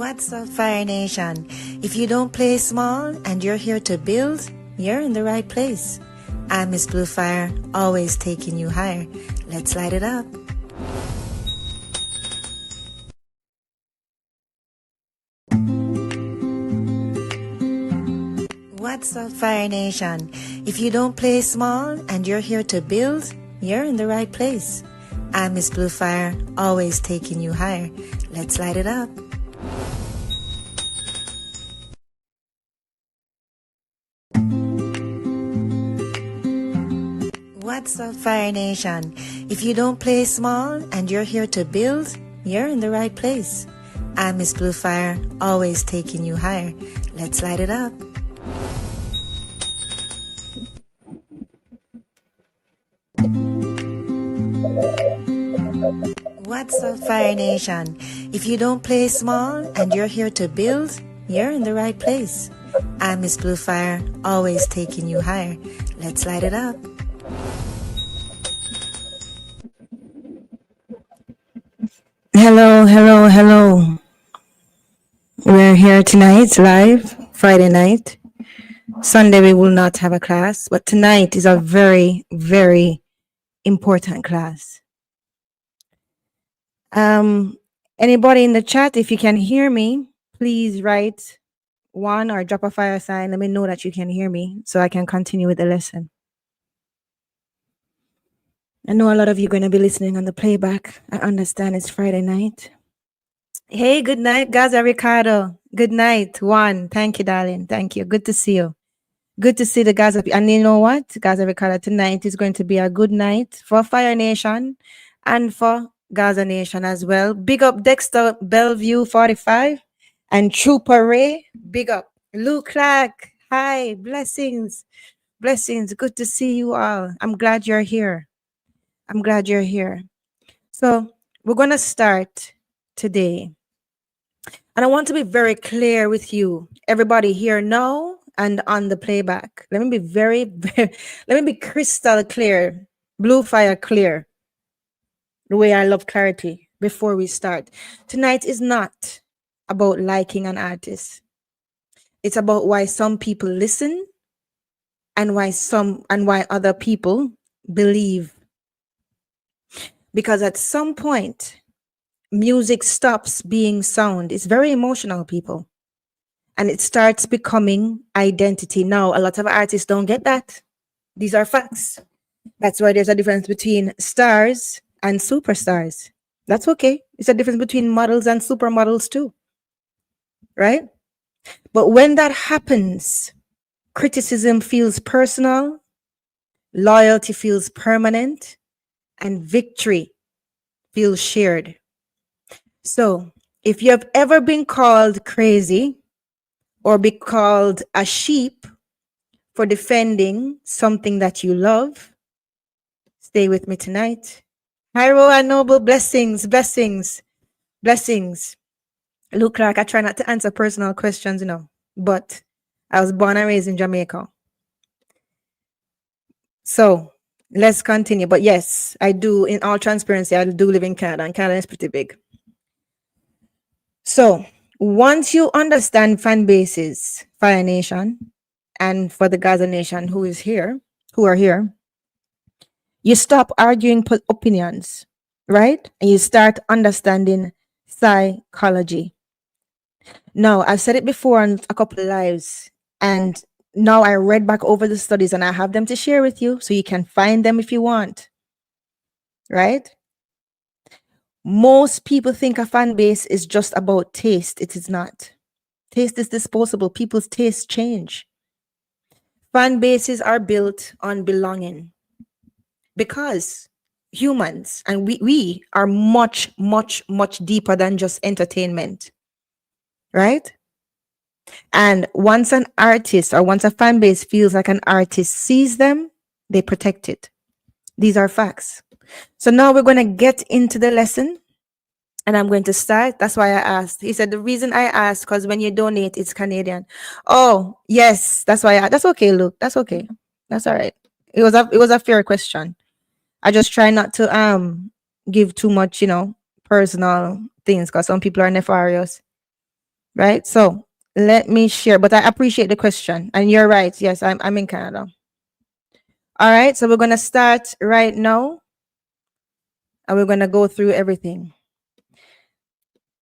What's up, Fire Nation? If you don't play small and you're here to build, you're in the right place. I'm Miss Blue Fire, always taking you higher. Let's light it up. What's up, Fire Nation? If you don't play small and you're here to build, you're in the right place. I'm Miss Blue Fire, always taking you higher. Let's light it up. What's up, Fire Nation? If you don't play small and you're here to build, you're in the right place. I'm Miss Blue Fire, always taking you higher. Let's light it up. What's up, Fire Nation? If you don't play small and you're here to build, you're in the right place. I'm Miss Blue Fire, always taking you higher. Let's light it up. Hello. We're here tonight, live, Friday night. Sunday we will not have a class, but tonight is a very, very important class. Anybody in the chat, if you can hear me, please write 1 or drop a fire sign. Let me know that you can hear me so I can continue with the lesson. I know a lot of you are going to be listening on the playback. I understand it's Friday night. Hey, good night, Gaza Ricardo. Good night, Juan. Thank you, darling. Thank you. Good to see you. Good to see the Gaza. And you know what, Gaza Ricardo, tonight is going to be a good night for Fire Nation and for Gaza Nation as well. Big up Dexter Bellevue 45 and Trooper Ray. Big up Luke Clark. Hi, blessings. Blessings. Good to see you all. I'm glad you're here. So we're going to start today. And I want to be very clear with you, everybody here now and on the playback. Let me be crystal clear, blue fire clear, the way I love clarity before we start. Tonight is not about liking an artist. It's about why some people listen and why other people believe. Because at some point, music stops being sound. It's very emotional, people. And it starts becoming identity. Now, a lot of artists don't get that. These are facts. That's why there's a difference between stars and superstars. That's okay. It's a difference between models and supermodels too. Right? But when that happens, criticism feels personal, loyalty feels permanent, and victory feels shared. So, if you have ever been called crazy or be called a sheep for defending something that you love, stay with me tonight. Hyro and Noble, blessings. Luke Clark, I try not to answer personal questions, but I was born and raised in Jamaica. So let's continue. But yes, I do, in all transparency, I do live in Canada, and Canada is pretty big. So once you understand fan bases, Fire Nation, and for the Gaza Nation who are here, you stop arguing opinions, right? And you start understanding psychology. Now, I've said it before on a couple of lives, and now I read back over the studies and I have them to share with you so you can find them if you want, right? Most people think a fan base is just about taste. It is not. Taste is disposable. People's tastes change. Fan bases are built on belonging because humans, and we are much deeper than just entertainment, right? And once an artist or once a fan base feels like an artist sees them, they protect it. These are facts. So now we're going to get into the lesson and I'm going to start. That's why I asked. He said, the reason I asked, because when you donate, it's Canadian. Oh, yes. That's why. That's okay, Luke. That's okay. That's all right. It was a fair question. I just try not to give too much, personal things because some people are nefarious. right? So let me share, but I appreciate the question. And you're right. Yes, I'm in Canada. All right. So we're going to start right now and we're going to go through everything.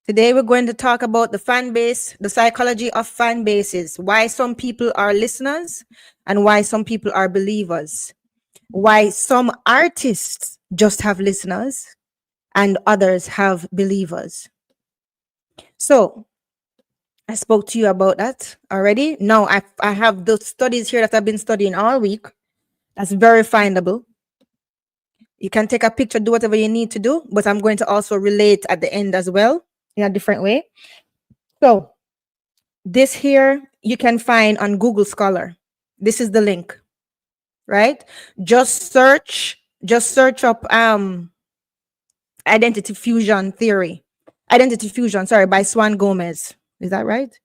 Today, we're going to talk about the fan base, the psychology of fan bases, why some people are listeners and why some people are believers, why some artists just have listeners and others have believers. So, I spoke to you about that already. Now, I have the studies here that I've been studying all week. That's verifiable. You can take a picture, do whatever you need to do, but I'm going to also relate at the end as well in a different way. So, this here you can find on Google Scholar. This is the link, right? Just search up identity fusion theory. Identity fusion, sorry, by Swan Gomez. Is that right?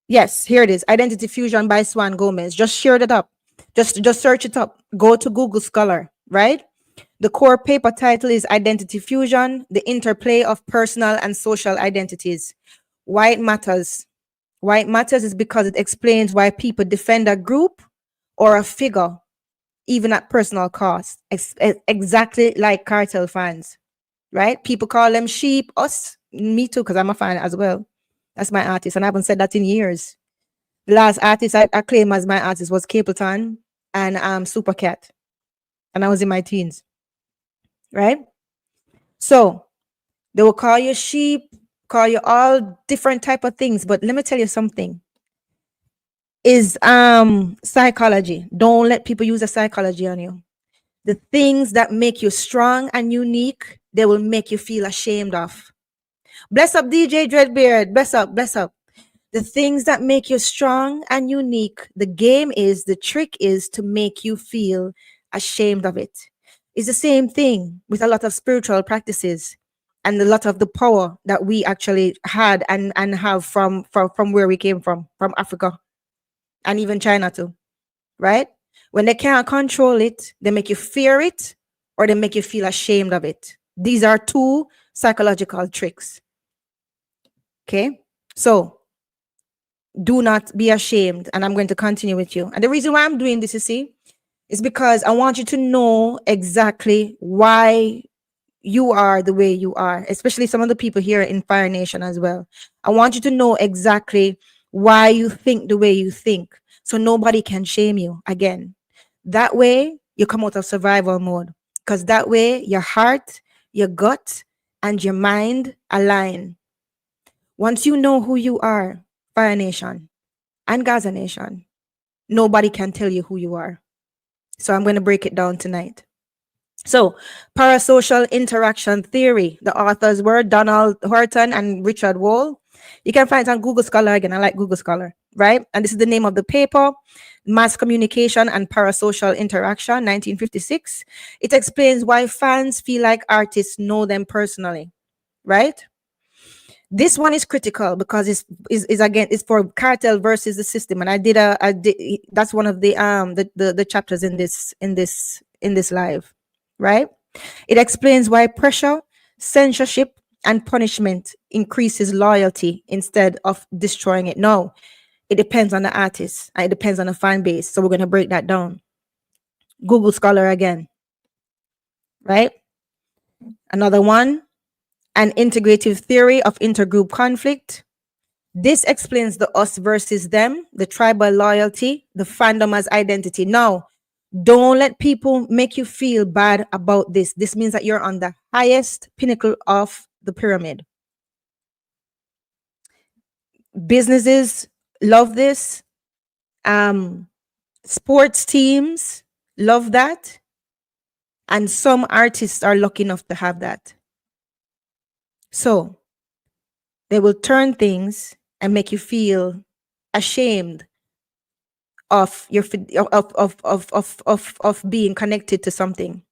Yes, here it is. Identity fusion by Swan Gomez. Just share it up. Just search it up. Go to Google Scholar, right? The core paper title is Identity Fusion, the interplay of personal and social identities. Why it matters. Why it matters is because it explains why people defend a group or a figure, even at personal cost, exactly like cartel fans, right? People call them sheep, us, me too, because I'm a fan as well. That's my artist, and I haven't said that in years. The last artist I claim as my artist was Capleton and Supercat, and I was in my teens, right? So they will call you sheep, call you all different type of things, but let me tell you something. Is psychology. Don't let people use the psychology on you. The things that make you strong and unique, they will make you feel ashamed of. Bless up, DJ Dreadbeard. Bless up, bless up. The things that make you strong and unique, the trick is to make you feel ashamed of it. It's the same thing with a lot of spiritual practices and a lot of the power that we actually had and have from where we came from Africa and even China too, right? When they can't control it, they make you fear it or they make you feel ashamed of it. These are two psychological tricks. Okay? So do not be ashamed. And I'm going to continue with you. And the reason why I'm doing this, you see, is because I want you to know exactly why you are the way you are, especially some of the people here in Fire Nation as well. I want you to know exactly why you think the way you think so nobody can shame you again. That way, you come out of survival mode because that way your heart, your gut, and your mind align. Once you know who you are, Fire Nation and Gaza Nation, nobody can tell you who you are. So I'm going to break it down tonight. So, parasocial interaction theory. The authors were Donald Horton and Richard Wall. You can find it on Google Scholar again. I like Google Scholar, right? And this is the name of the paper, Mass Communication and Parasocial Interaction, 1956. It explains why fans feel like artists know them personally, right? This one is critical because it's again it's for cartel versus the system, and I did that's one of the chapters in this live, right? It explains why pressure, censorship, and punishment increases loyalty instead of destroying it. No, it depends on the artist and it depends on the fan base. So we're going to break that down. Google Scholar again, right? Another one, an integrative theory of intergroup conflict. This explains the us versus them, the tribal loyalty, the fandom as identity. Now, don't let people make you feel bad about this. This means that you're on the highest pinnacle of the pyramid. Businesses love this. Sports teams love that. And some artists are lucky enough to have that. So they will turn things and make you feel ashamed of your of being connected to something.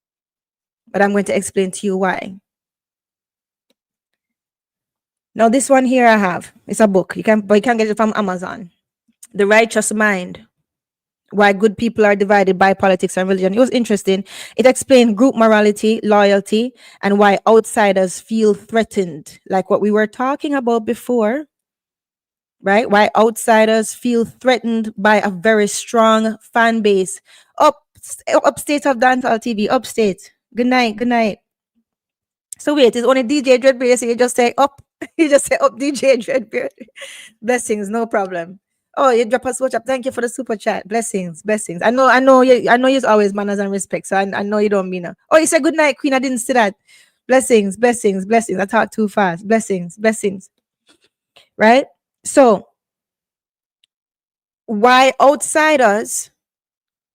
But I'm going to explain to you why. Now, this one here I have. It's a book. You can get it from Amazon. The Righteous Mind. Why good people are divided by politics and religion. It was interesting. It explained group morality, loyalty, and why outsiders feel threatened. Like what we were talking about before, right? Why outsiders feel threatened by a very strong fan base. Upstate of Dancehall TV, upstate. Good night, good night. So wait, it's only DJ Dreadbeard, so you just say up. You just say up DJ Dreadbeard. Blessings, no problem. Oh, you drop a switch up. Thank you for the super chat. Blessings, blessings. I know you's always manners and respect. So I know you don't mean it. Oh, you said good night, Queen. I didn't see that. Blessings, blessings, blessings. I talked too fast. Blessings, blessings. Right? So why outsiders,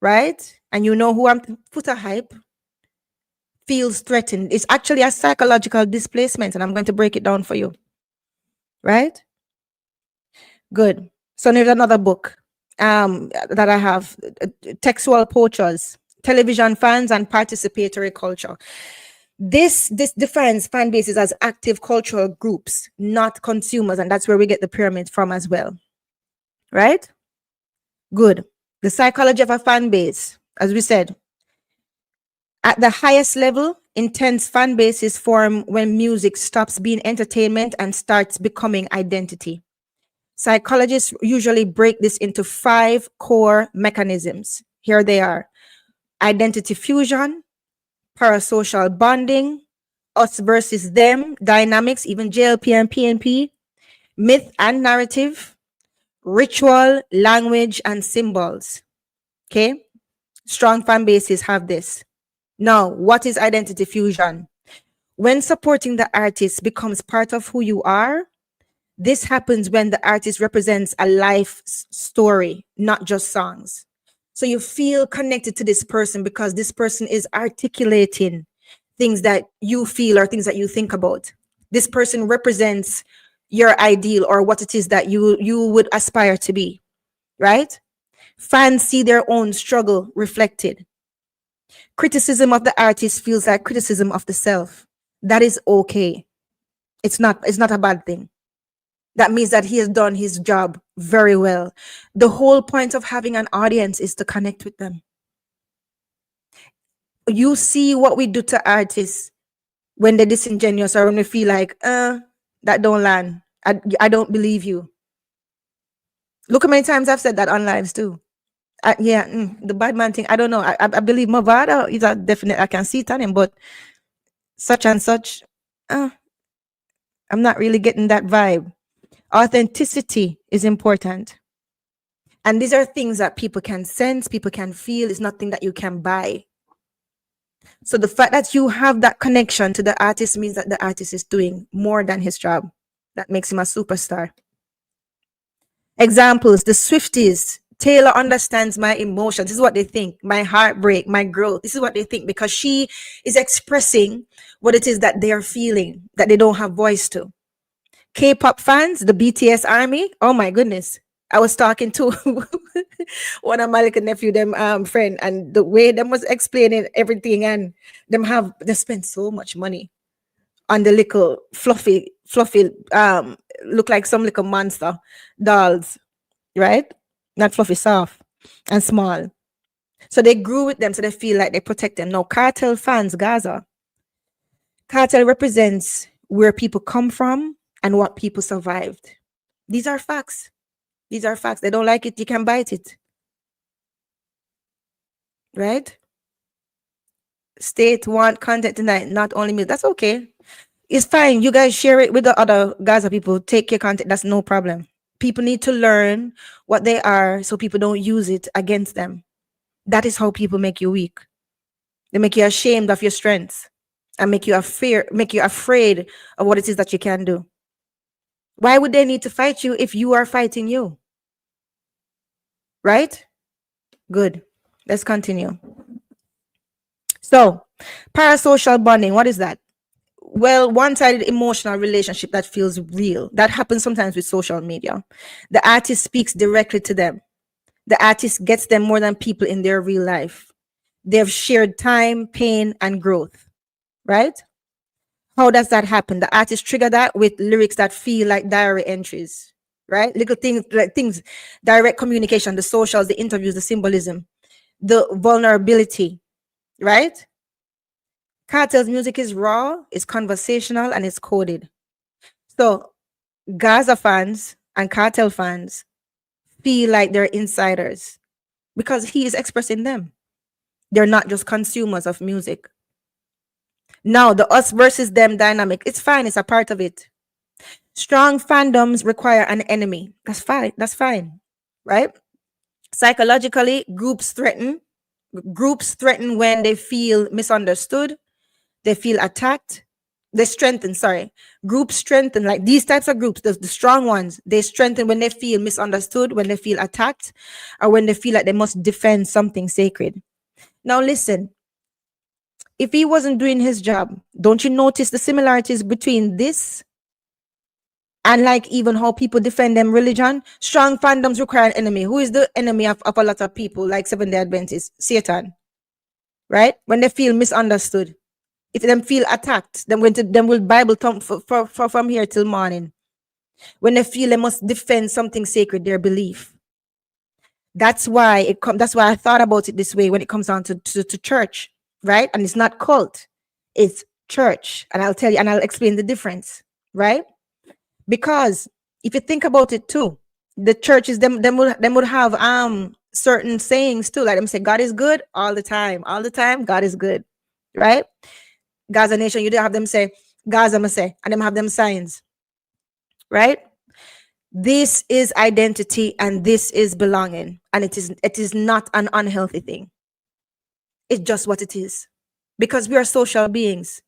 right? And you know who I'm put a hype feels threatened. It's actually a psychological displacement, and I'm going to break it down for you. Right? Good. So there's another book that I have, Textual Poachers, Television Fans and Participatory Culture. This defines fan bases as active cultural groups, not consumers, and that's where we get the pyramid from as well. Right? Good. The psychology of a fan base, as we said, at the highest level, intense fan bases form when music stops being entertainment and starts becoming identity. Psychologists usually break this into 5 core mechanisms. Here they are: identity fusion, parasocial bonding, us versus them dynamics, even JLP and PNP, myth and narrative, ritual, language, and symbols. Okay? Strong fan bases have this. Now, what is identity fusion? When supporting the artist becomes part of who you are, this happens when the artist represents a life story, not just songs. So you feel connected to this person because this person is articulating things that you feel or things that you think about. This person represents your ideal or what it is that you would aspire to be, right? Fans see their own struggle reflected. Criticism of the artist feels like criticism of the self. That is okay. It's not a bad thing. That means that he has done his job very well. The whole point of having an audience is to connect with them. You see what we do to artists when they're disingenuous or when we feel like, that don't land. I don't believe you. Look how many times I've said that on lives too. The bad man thing, I don't know. I believe Mavada is a definite, I can see it on him, but such and such, I'm not really getting that vibe. Authenticity is important. And these are things that people can sense, people can feel. It's nothing that you can buy. So the fact that you have that connection to the artist means that the artist is doing more than his job. That makes him a superstar. Examples: the Swifties. Taylor understands my emotions. This is what they think. My heartbreak, my growth. This is what they think because she is expressing what it is that they are feeling, that they don't have voice to. K-pop fans, the BTS army. Oh my goodness. I was talking to one of my little nephew, them friend, and the way them was explaining everything, and they spend so much money on the little fluffy, look like some little monster dolls, right? Not fluffy, soft and small. So they grew with them, so they feel like they protect them. Now, Cartel fans, Gaza. Cartel represents where people come from and what people survived. These are facts. These are facts. They don't like it, you can bite it. Right? State want content tonight, not only me. That's okay. It's fine. You guys share it with the other Gaza people. Take your content. That's no problem. People need to learn what they are so people don't use it against them. That is how people make you weak. They make you ashamed of your strengths and make you afraid of what it is that you can do. Why would they need to fight you if you are fighting you? Right? Good. Let's continue. So, parasocial bonding, what is that? Well, one-sided emotional relationship that feels real. That happens sometimes with social media. The artist speaks directly to them. The artist gets them more than people in their real life. They've shared time, pain, and growth, right? How does that happen? The artist trigger that with lyrics that feel like diary entries, right? Little things, like things, direct communication, the socials, the interviews, the symbolism, the vulnerability, right? Cartel's music is raw, it's conversational, and it's coded. So Gaza fans and Cartel fans feel like they're insiders because he is expressing them. They're not just consumers of music. Now, the us versus them dynamic, it's fine, it's a part of it. Strong fandoms require an enemy. That's fine. That's fine. Right? Psychologically, groups threaten when they feel misunderstood, they feel attacked, they strengthen, sorry. Groups strengthen, like these types of groups, the strong ones, they strengthen when they feel misunderstood, when they feel attacked, or when they feel like they must defend something sacred. Now, listen, if he wasn't doing his job, don't you notice the similarities between this and like even how people defend them religion? Strong fandoms require an enemy. Who is the enemy of a lot of people, like Seventh-day Adventists? Satan, right? When they feel misunderstood, if them feel attacked, them will Bible thump for from here till morning. When they feel they must defend something sacred, their belief. That's why that's why I thought about it this way when it comes down to church, right? And it's not cult, it's church. And I'll tell you, and I'll explain the difference, right? Because if you think about it too, the churches them would have certain sayings too, like them say God is good all the time, God is good, right? Gaza Nation, you do have them say Gaza must say, and them have them signs, right? This is identity and this is belonging, and it is not an unhealthy thing. It's just what it is, because we are social beings,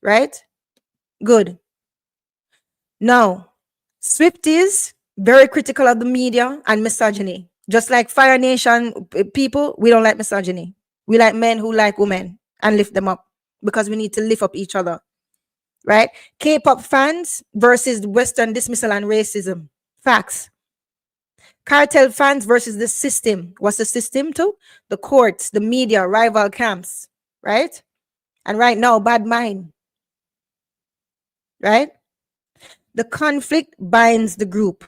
right? Good. Now, Swifties very critical of the media and misogyny. Just like Fire Nation people, we don't like misogyny. We like men who like women and lift them up, because we need to lift up each other, right? K-pop fans versus Western dismissal and racism. Facts. Cartel fans versus the system. What's the system too? The courts, the media, rival camps, right? And right now, bad mind, right? The conflict binds the group.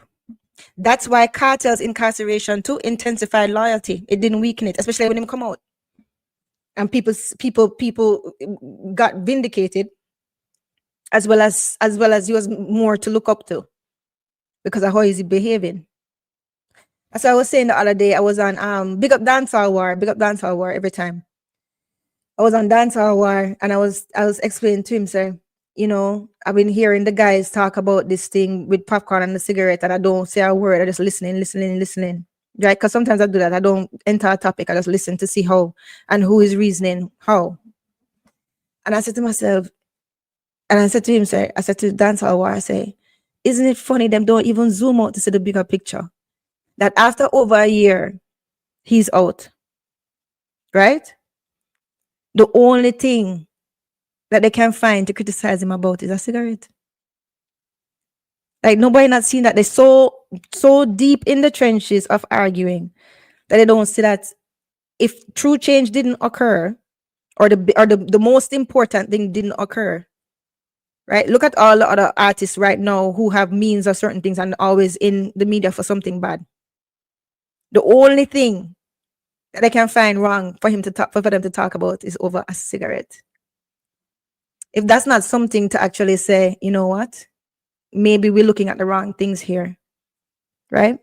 That's why Cartel's incarceration too intensified loyalty. It didn't weaken it, especially when him come out. And people got vindicated, as well as he was more to look up to because of how he's behaving. As I was saying the other day, I was on Big Up Dancehall War every time. I was on Dancehall War and I was explaining to him, sir, I've been hearing the guys talk about this thing with popcorn and the cigarette, and I don't say a word. I just listening. Right? Because sometimes I do that. I don't enter a topic. I just listen to see how and who is reasoning how. And I said to myself, and I said to him, sir, I said to Dancehall War, I say, isn't it funny them don't even zoom out to see the bigger picture? That after over a year, he's out. Right? The only thing that they can find to criticize him about is a cigarette. Like nobody not seen that. They're so deep in the trenches of arguing that they don't see that if true change didn't occur, or the most important thing didn't occur, right? Look at all the other artists right now who have means of certain things and always in the media for something bad. The only thing that they can find wrong for them to talk about is over a cigarette. If that's not something to actually say, you know what? Maybe we're looking at the wrong things here, right?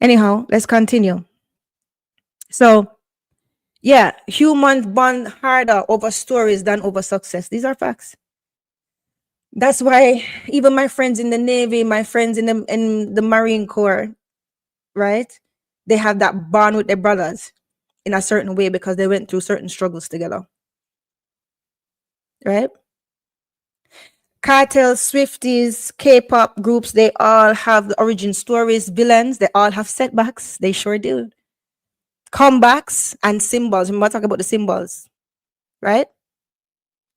Anyhow, let's continue. So, yeah, humans bond harder over stories than over success. These are facts. That's why even my friends in the Navy, my friends in the Marine Corps, right? They have that bond with their brothers in a certain way because they went through certain struggles together, right? Cartel, Swifties, K-pop groups, they all have the origin stories, villains, they all have setbacks. They sure do. Comebacks and symbols. Remember, talk about the symbols, right?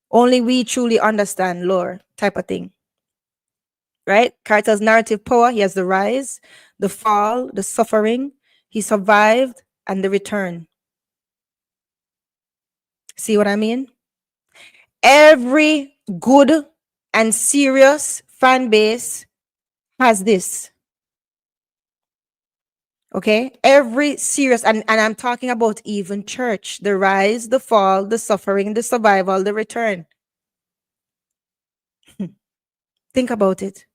Only we truly understand lore type of thing, right? Cartel's narrative power, he has the rise, the fall, the suffering, he survived, and the return. See what I mean? Every good and serious fan base has this. Okay, every serious, and I'm talking about even church, the rise, the fall, the suffering, the survival, the return. Think about it.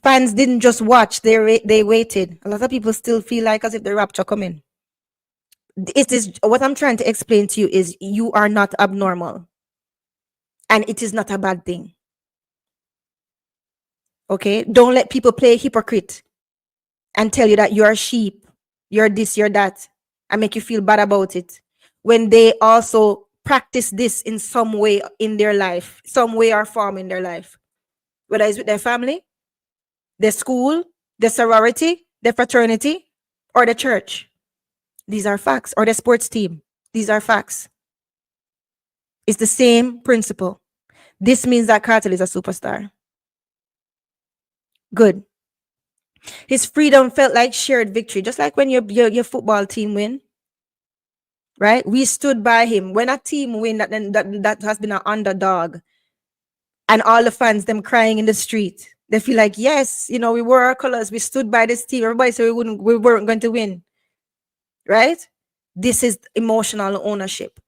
Fans didn't just watch, they waited. A lot of people still feel like as if the rapture coming. It is what I'm trying to explain to you is you are not abnormal. And it is not a bad thing. Okay? Don't let people play hypocrite and tell you that you're a sheep, you're this, you're that, and make you feel bad about it. When they also practice this in some way in their life, some way or form in their life, whether it's with their family, their school, their sorority, their fraternity, or the church. These are facts. Or the sports team. These are facts. It's the same principle. This means that Kartel is a superstar. Good. His freedom felt like shared victory, just like when your football team win. Right? We stood by him. When a team win that has been an underdog, and all the fans them crying in the street, they feel like, yes, you know, we wore our colors, we stood by this team. Everybody said we weren't going to win. Right? This is emotional ownership.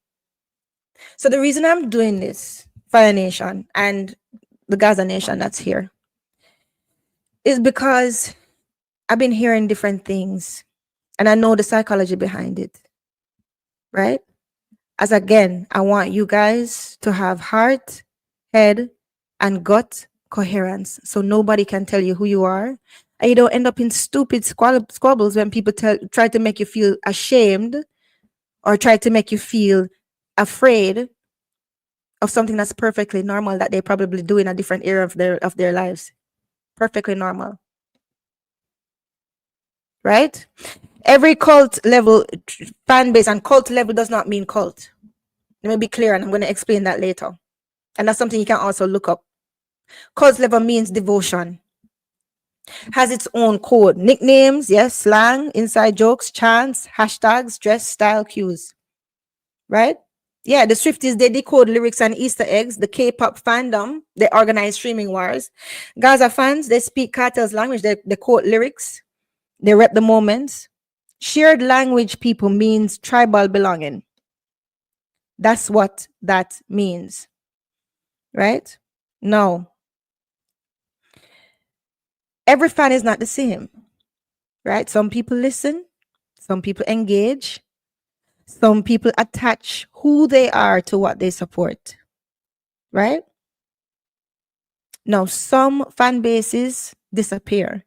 So the reason I'm doing this, Fire Nation and the Gaza Nation that's here, is because I've been hearing different things and I know the psychology behind it. Right? As again, I want you guys to have heart, head, and gut coherence so nobody can tell you who you are. And you don't end up in stupid squabbles when people try to make you feel ashamed or try to make you feel afraid of something that's perfectly normal that they probably do in a different era of their lives. Perfectly normal. Right? Every cult level fan base, and cult level does not mean cult. Let me be clear, and I'm going to explain that later. And that's something you can also look up. Cult level means devotion. Has its own code. Nicknames, yes, slang, inside jokes, chants, hashtags, dress, style, cues. Right? Yeah, the Swifties, they decode lyrics and Easter eggs. The K-pop fandom, they organize streaming wars. Gaza fans, they speak Kartel's language. They quote lyrics. They rep the moments. Shared language, people, means tribal belonging. That's what that means. Right? No. Every fan is not the same. Right? Some people listen. Some people engage. Some people attach who they are to what they support. Right? Now, some fan bases disappear,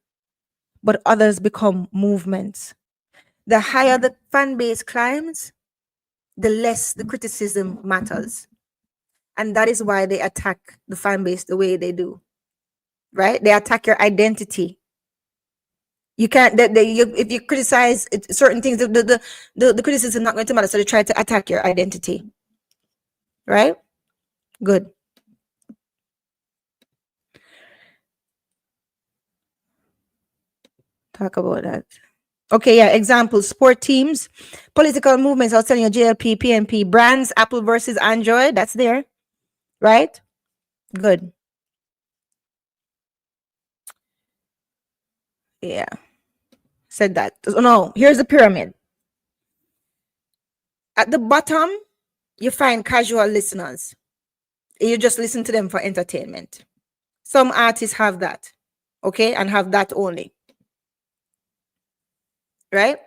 but others become movements. The higher the fan base climbs, the less the criticism matters. And that is why they attack the fan base the way they do. Right? They attack your identity. You can't, if you criticize certain things, the criticism is not going to matter. So they try to attack your identity. Right? Good. Talk about that. Okay, yeah. Examples: sport teams, political movements. I was telling you, JLP, PNP, brands, Apple versus Android. That's there, right? Good. Yeah, said that. No, here's the pyramid. At the bottom, you find casual listeners. You just listen to them for entertainment. Some artists have that, okay, and have that only, right?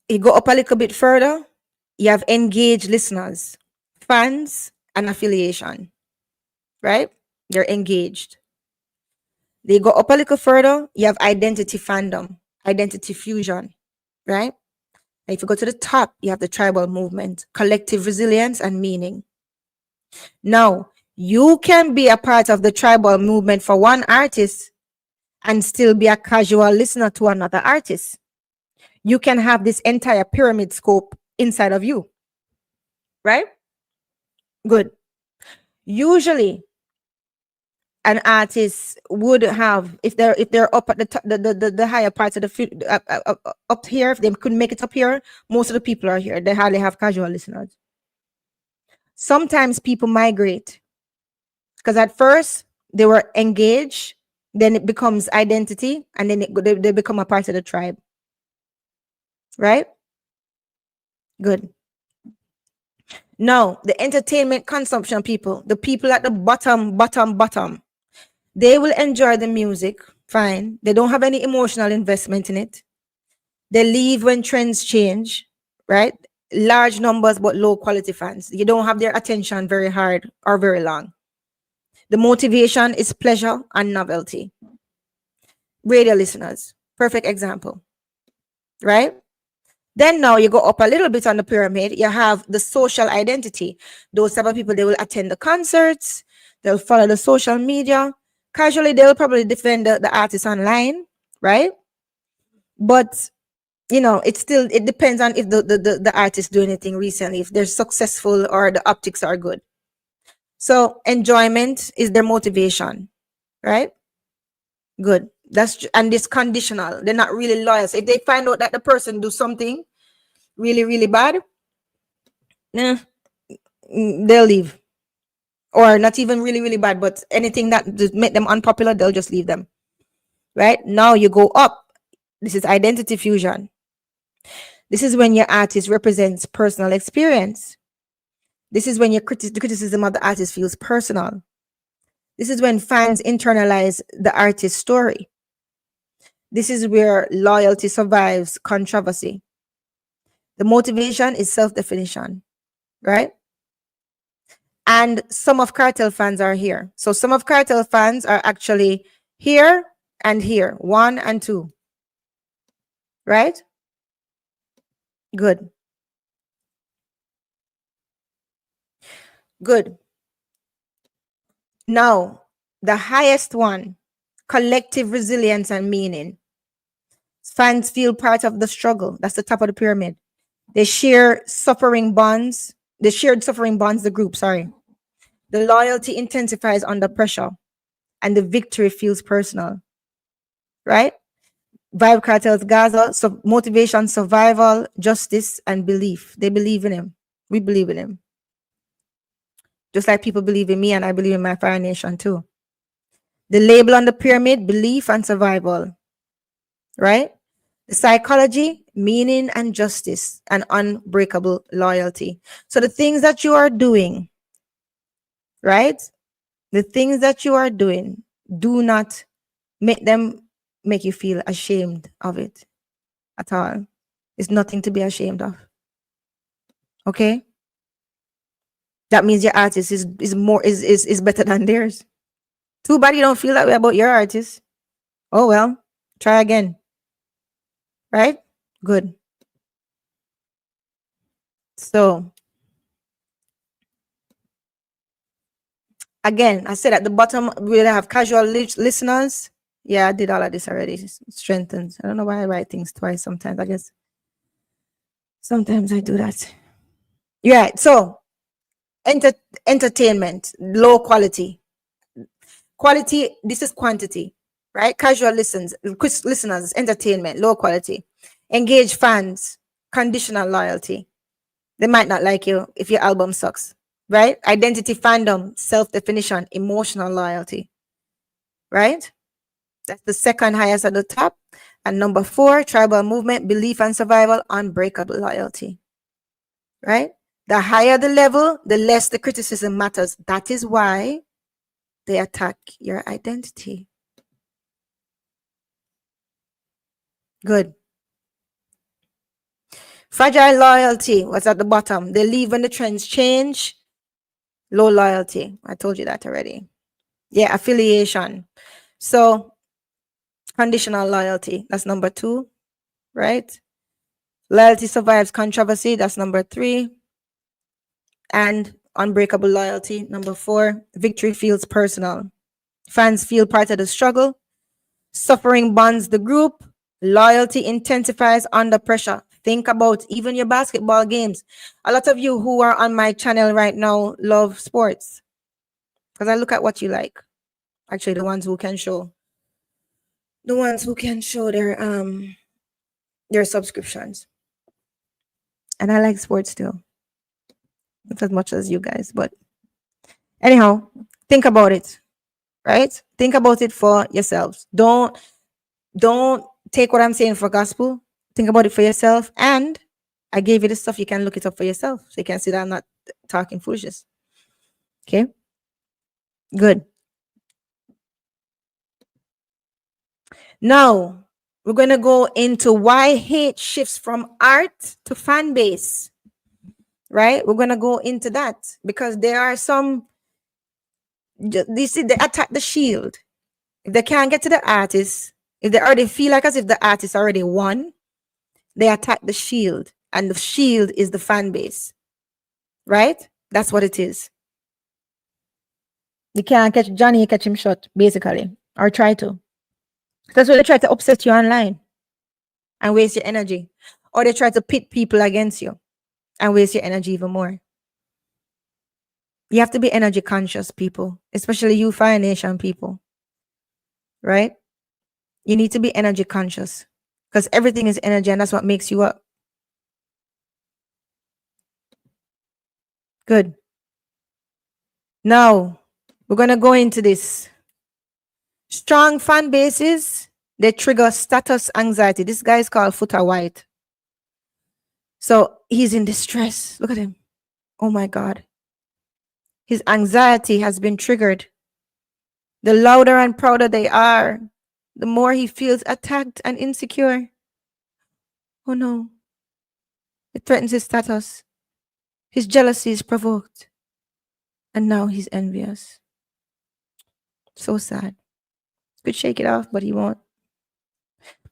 You go up a little bit further, you have engaged listeners, fans, and affiliation, right? They're engaged. They go up a little further, you have identity fandom, identity fusion, right? And if you go to the top, you have the tribal movement, collective resilience, and meaning. Now, you can be a part of the tribal movement for one artist and still be a casual listener to another artist. You can have this entire pyramid scope inside of you, right? Good. Usually, an artist would have, if they're up at the top, the higher parts of the up here, if they couldn't make it up here, most of the people are here. They hardly have casual listeners. Sometimes people migrate because at first they were engaged, then it becomes identity, and then they become a part of the tribe. Right? Good. Now, the entertainment consumption people, the people at the bottom, They will enjoy the music, fine. They don't have any emotional investment in it. They leave when trends change, right? Large numbers but low quality fans. You don't have their attention very hard or very long. The motivation is pleasure and novelty. Radio listeners, perfect example, right? Then now you go up a little bit on the pyramid, you have the social identity. Those type of people, they will attend the concerts, they'll follow the social media. Casually, they'll probably defend the artist online, right? But it depends on if the artist do anything recently, if they're successful or the optics are good. So enjoyment is their motivation, right? Good. And this conditional. They're not really loyal. So if they find out that the person do something really, really bad, they'll leave. Or not even really, really bad, but anything that make them unpopular, they'll just leave them. Right? Now you go up. This is identity fusion. This is when your artist represents personal experience. This is when the criticism of the artist feels personal. This is when fans internalize the artist's story. This is where loyalty survives controversy. The motivation is self-definition, right? And some of Kartel fans are here. So some of Kartel fans are actually here and here, 1 and 2, right? Good. Good. Now, the highest one, collective resilience and meaning. Fans feel part of the struggle. That's the top of the pyramid. They share suffering bonds. The shared suffering bonds the group, sorry. The loyalty intensifies under pressure and the victory feels personal, right? Vybz Kartel's Gaza, so motivation, survival, justice, and belief. They believe in him. We believe in him. Just like people believe in me and I believe in my Fire Nation too. The label on the pyramid, belief and survival, right? The psychology, meaning and justice, and unbreakable loyalty. So the things that you are doing, right? The things that you are doing, do not make you feel ashamed of it at all. It's nothing to be ashamed of. Okay? That means your artist is better than theirs. Too bad you don't feel that way about your artist. Oh well, try again. Right? Good. So again, I said at the bottom we'll have casual listeners. Yeah, I did all of this already. Strengthens. I don't know why I write things twice sometimes. I guess sometimes I do that. Yeah. So entertainment, low quality. Quality, this is quantity, right? Casual listeners, entertainment, low quality. Engage fans, conditional loyalty. They might not like you if your album sucks, right? Identity fandom, self-definition, emotional loyalty, right? That's the second highest at the top. And number 4, tribal movement, belief and survival, unbreakable loyalty, right? The higher the level, the less the criticism matters. That is why they attack your identity. Good. Fragile loyalty was at the bottom. They leave when the trends change. Low loyalty. I told you that already. Yeah, affiliation. So conditional loyalty. That's number 2, right? Loyalty survives controversy. That's number 3. And unbreakable loyalty. Number 4. Victory feels personal. Fans feel part of the struggle. Suffering bonds the group. Loyalty intensifies under pressure. Think about even your basketball games. A lot of you who are on my channel right now love sports because I look at what you like. Actually, the ones who can show their subscriptions. And I like sports too, not as much as you guys, but anyhow, think about it, right? Think about it for yourselves. Don't take what I'm saying for gospel. Think about it for yourself. And I gave you the stuff. You can look it up for yourself. So you can see that I'm not talking foolishness. Okay? Good. Now, we're going to go into why hate shifts from art to fan base, right? We're going to go into that because there are some, you see, they attack the shield. If they can't get to the artist, if they already feel like as if the artist already won, they attack the shield. And the shield is the fan base, right? That's what it is. You can't catch Johnny, you catch him short, basically, or try to. That's why they try to upset you online and waste your energy. Or they try to pit people against you and waste your energy even more. You have to be energy conscious, people, especially you Fire Nation people, right? You need to be energy conscious because everything is energy and that's what makes you up. Good. Now, we're going to go into this. Strong fan bases, they trigger status anxiety. This guy is called Footer White. So he's in distress. Look at him. Oh my God. His anxiety has been triggered. The louder and prouder they are, the more he feels attacked and insecure. Oh no. It threatens his status. His jealousy is provoked. And now he's envious. So sad. Could shake it off, but he won't.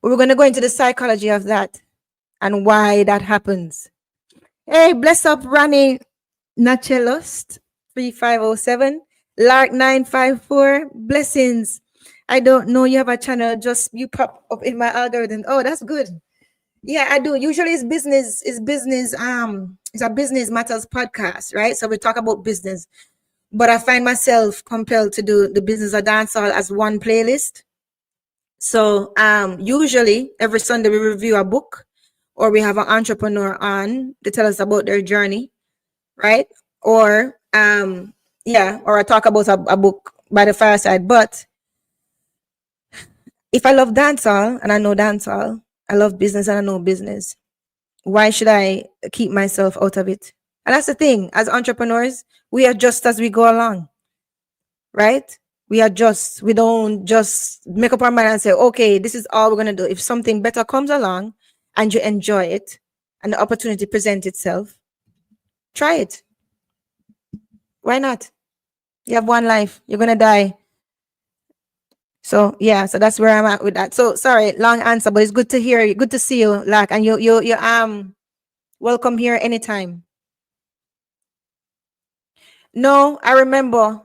But we're going to go into the psychology of that and why that happens. Hey, bless up, Rani Nachelust 3507, Lark 954. Blessings. I don't know you have a channel, just you pop up in my algorithm. Oh, that's good. Yeah, I do. Usually it's business, it's a business matters podcast, right? So we talk about business. But I find myself compelled to do the business of dancehall as one playlist. So usually every Sunday we review a book or we have an entrepreneur on to tell us about their journey, right? Or or I talk about a book by the fireside. But if I love dancehall and I know dancehall, I love business and I know business, why should I keep myself out of it? And that's the thing, as entrepreneurs, we adjust as we go along, right? We adjust. We don't just make up our mind and say, okay, this is all we're going to do. If something better comes along and you enjoy it and the opportunity presents itself, try it. Why not? You have one life. You're going to die. So, yeah, so that's where I'm at with that. So, sorry, long answer, but it's good to hear you. Good to see you, Lack. And you welcome here anytime. No, I remember.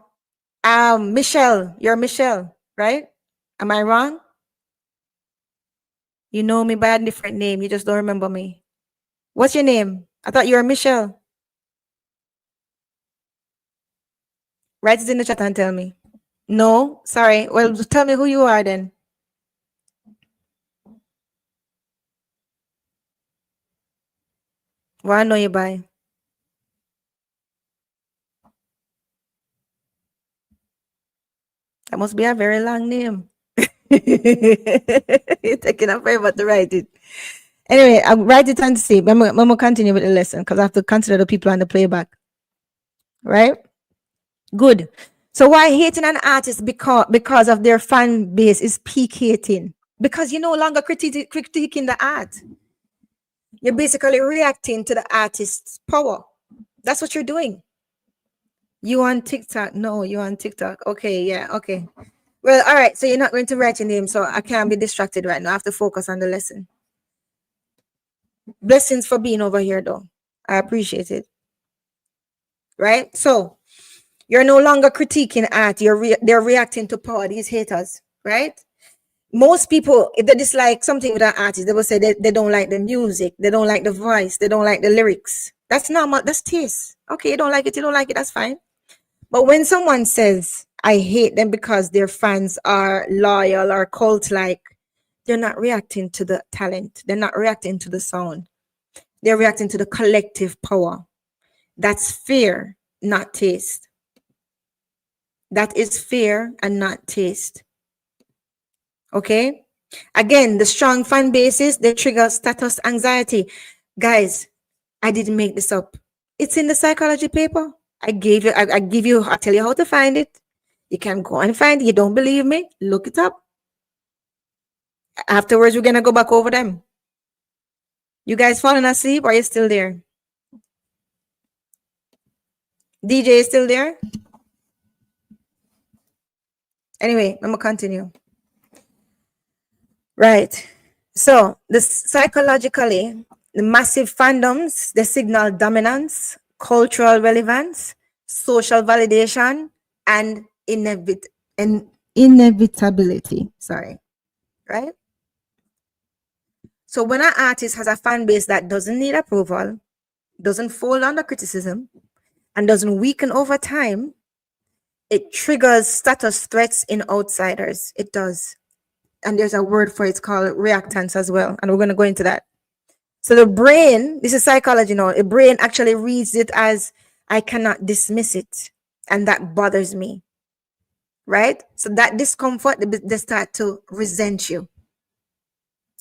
Michelle, you're Michelle, right? Am I wrong? You know me by a different name. You just don't remember me. What's your name? I thought you were Michelle. Write it in the chat and tell me. No, sorry. Well, tell me who you are then. What I know you by? That must be a very long name. You're taking a forever to write it. Anyway, I'll write it and see. I'm going to continue with the lesson because I have to consider the people on the playback. Right? Good. So why hating an artist because of their fan base is peak hating? Because you're no longer critiquing the art. You're basically reacting to the artist's power. That's what you're doing. You on TikTok? No, you on TikTok. Okay, yeah, okay. Well, all right. So you're not going to write your name, so I can't be distracted right now. I have to focus on the lesson. Blessings for being over here, though. I appreciate it. Right? So you're no longer critiquing art. They're reacting to power. These haters, right? Most people, if they dislike something with an artist, they will say they don't like the music, they don't like the voice, they don't like the lyrics. That's normal. That's taste. Okay, you don't like it, that's fine. But when someone says, I hate them because their fans are loyal or cult-like, they're not reacting to the talent. They're not reacting to the sound. They're reacting to the collective power. That's fear, not taste. That is fear and not taste. Okay? Again, the strong fan bases, they trigger status anxiety. Guys, I didn't make this up. It's in the psychology paper. I give you, I tell you how to find it. You can go and find it. You don't believe me? Look it up. Afterwards, we're gonna go back over them. You guys falling asleep? Or are you still there? DJ is still there? Anyway, I'm gonna continue. Right. So this psychologically, the massive fandoms, they signal dominance, cultural relevance, social validation, and inevitability. Sorry. Right? So when an artist has a fan base that doesn't need approval, doesn't fall under criticism, and doesn't weaken over time, it triggers status threats in outsiders. It does. And there's a word for it, it's called reactance as well. And we're going to go into that. So the brain, this is psychology now, the brain actually reads it as, I cannot dismiss it. And that bothers me. Right? So that discomfort, they start to resent you.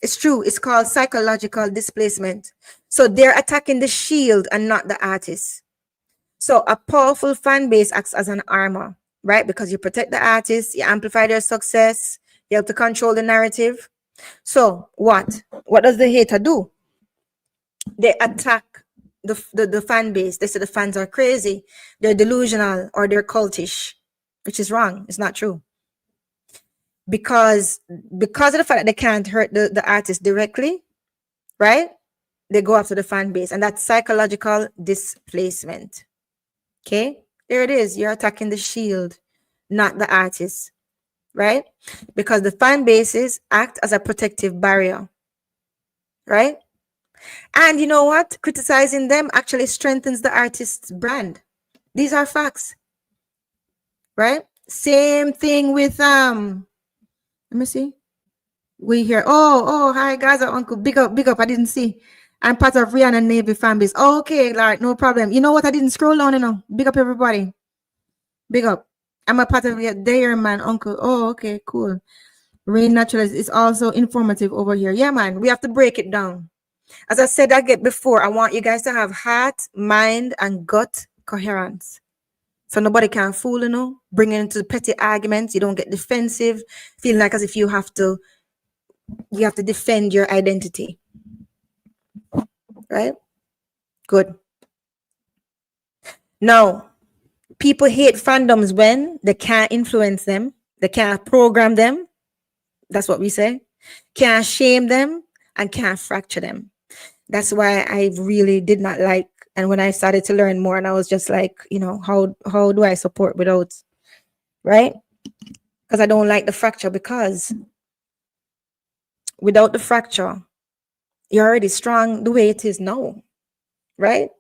It's true. It's called psychological displacement. So they're attacking the shield and not the artist. So a powerful fan base acts as an armor, right? Because you protect the artist, you amplify their success, you help to control the narrative. So what? What does the hater do? They attack the fan base. They say the fans are crazy, they're delusional, or they're cultish, which is wrong. It's not true. Because of the fact that they can't hurt the artist directly, right? They go after the fan base, and that's psychological displacement. Okay, there it is. You're attacking the shield, not the artist, right? Because the fan bases act as a protective barrier, right? And you know what? Criticizing them actually strengthens the artist's brand. These are facts, right? Same thing with let me see. We hear, oh, hi guys, uncle, big up. I didn't see. I'm part of Rihanna Navy fan base. Okay, like no problem. You know what? I didn't scroll down, Big up everybody. Big up. I'm a part of your there, man, uncle. Oh, okay, cool. Rain Naturalist is also informative over here. Yeah, man, we have to break it down. As I said before, I want you guys to have heart, mind, and gut coherence. So nobody can fool, bring it into petty arguments. You don't get defensive, feeling like as if you have to defend your identity. Right? Good. Now, people hate fandoms when they can't influence them, they can't program them. That's what we say. Can't shame them and can't fracture them. That's why I really did not like. And when I started to learn more, and I was just like, how do I support without, right? Because I don't like the fracture, because without the fracture, you're already strong the way it is now, right?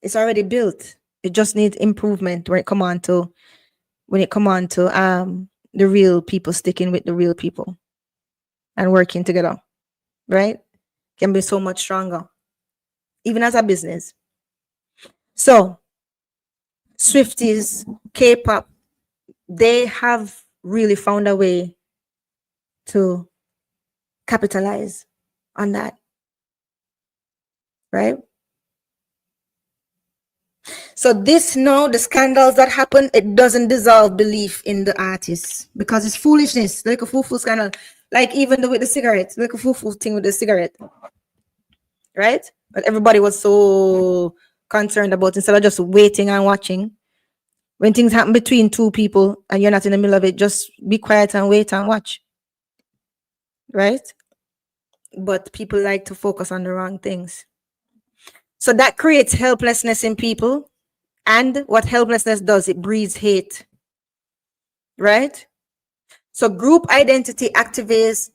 It's already built. It just needs improvement when it come on to the real people sticking with the real people and working together, right? Can be so much stronger, even as a business. So Swifties, K-pop, they have really found a way to capitalize on that, right? So the scandals that happen, it doesn't dissolve belief in the artists, because it's foolishness. Like a fool scandal, like even with the cigarette, like a fool thing with the cigarette, right? But everybody was so concerned about, instead of just waiting and watching. When things happen between two people and you're not in the middle of it, just be quiet and wait and watch, right? But people like to focus on the wrong things. So that creates helplessness in people. And what helplessness does, it breeds hate, right? So group identity activates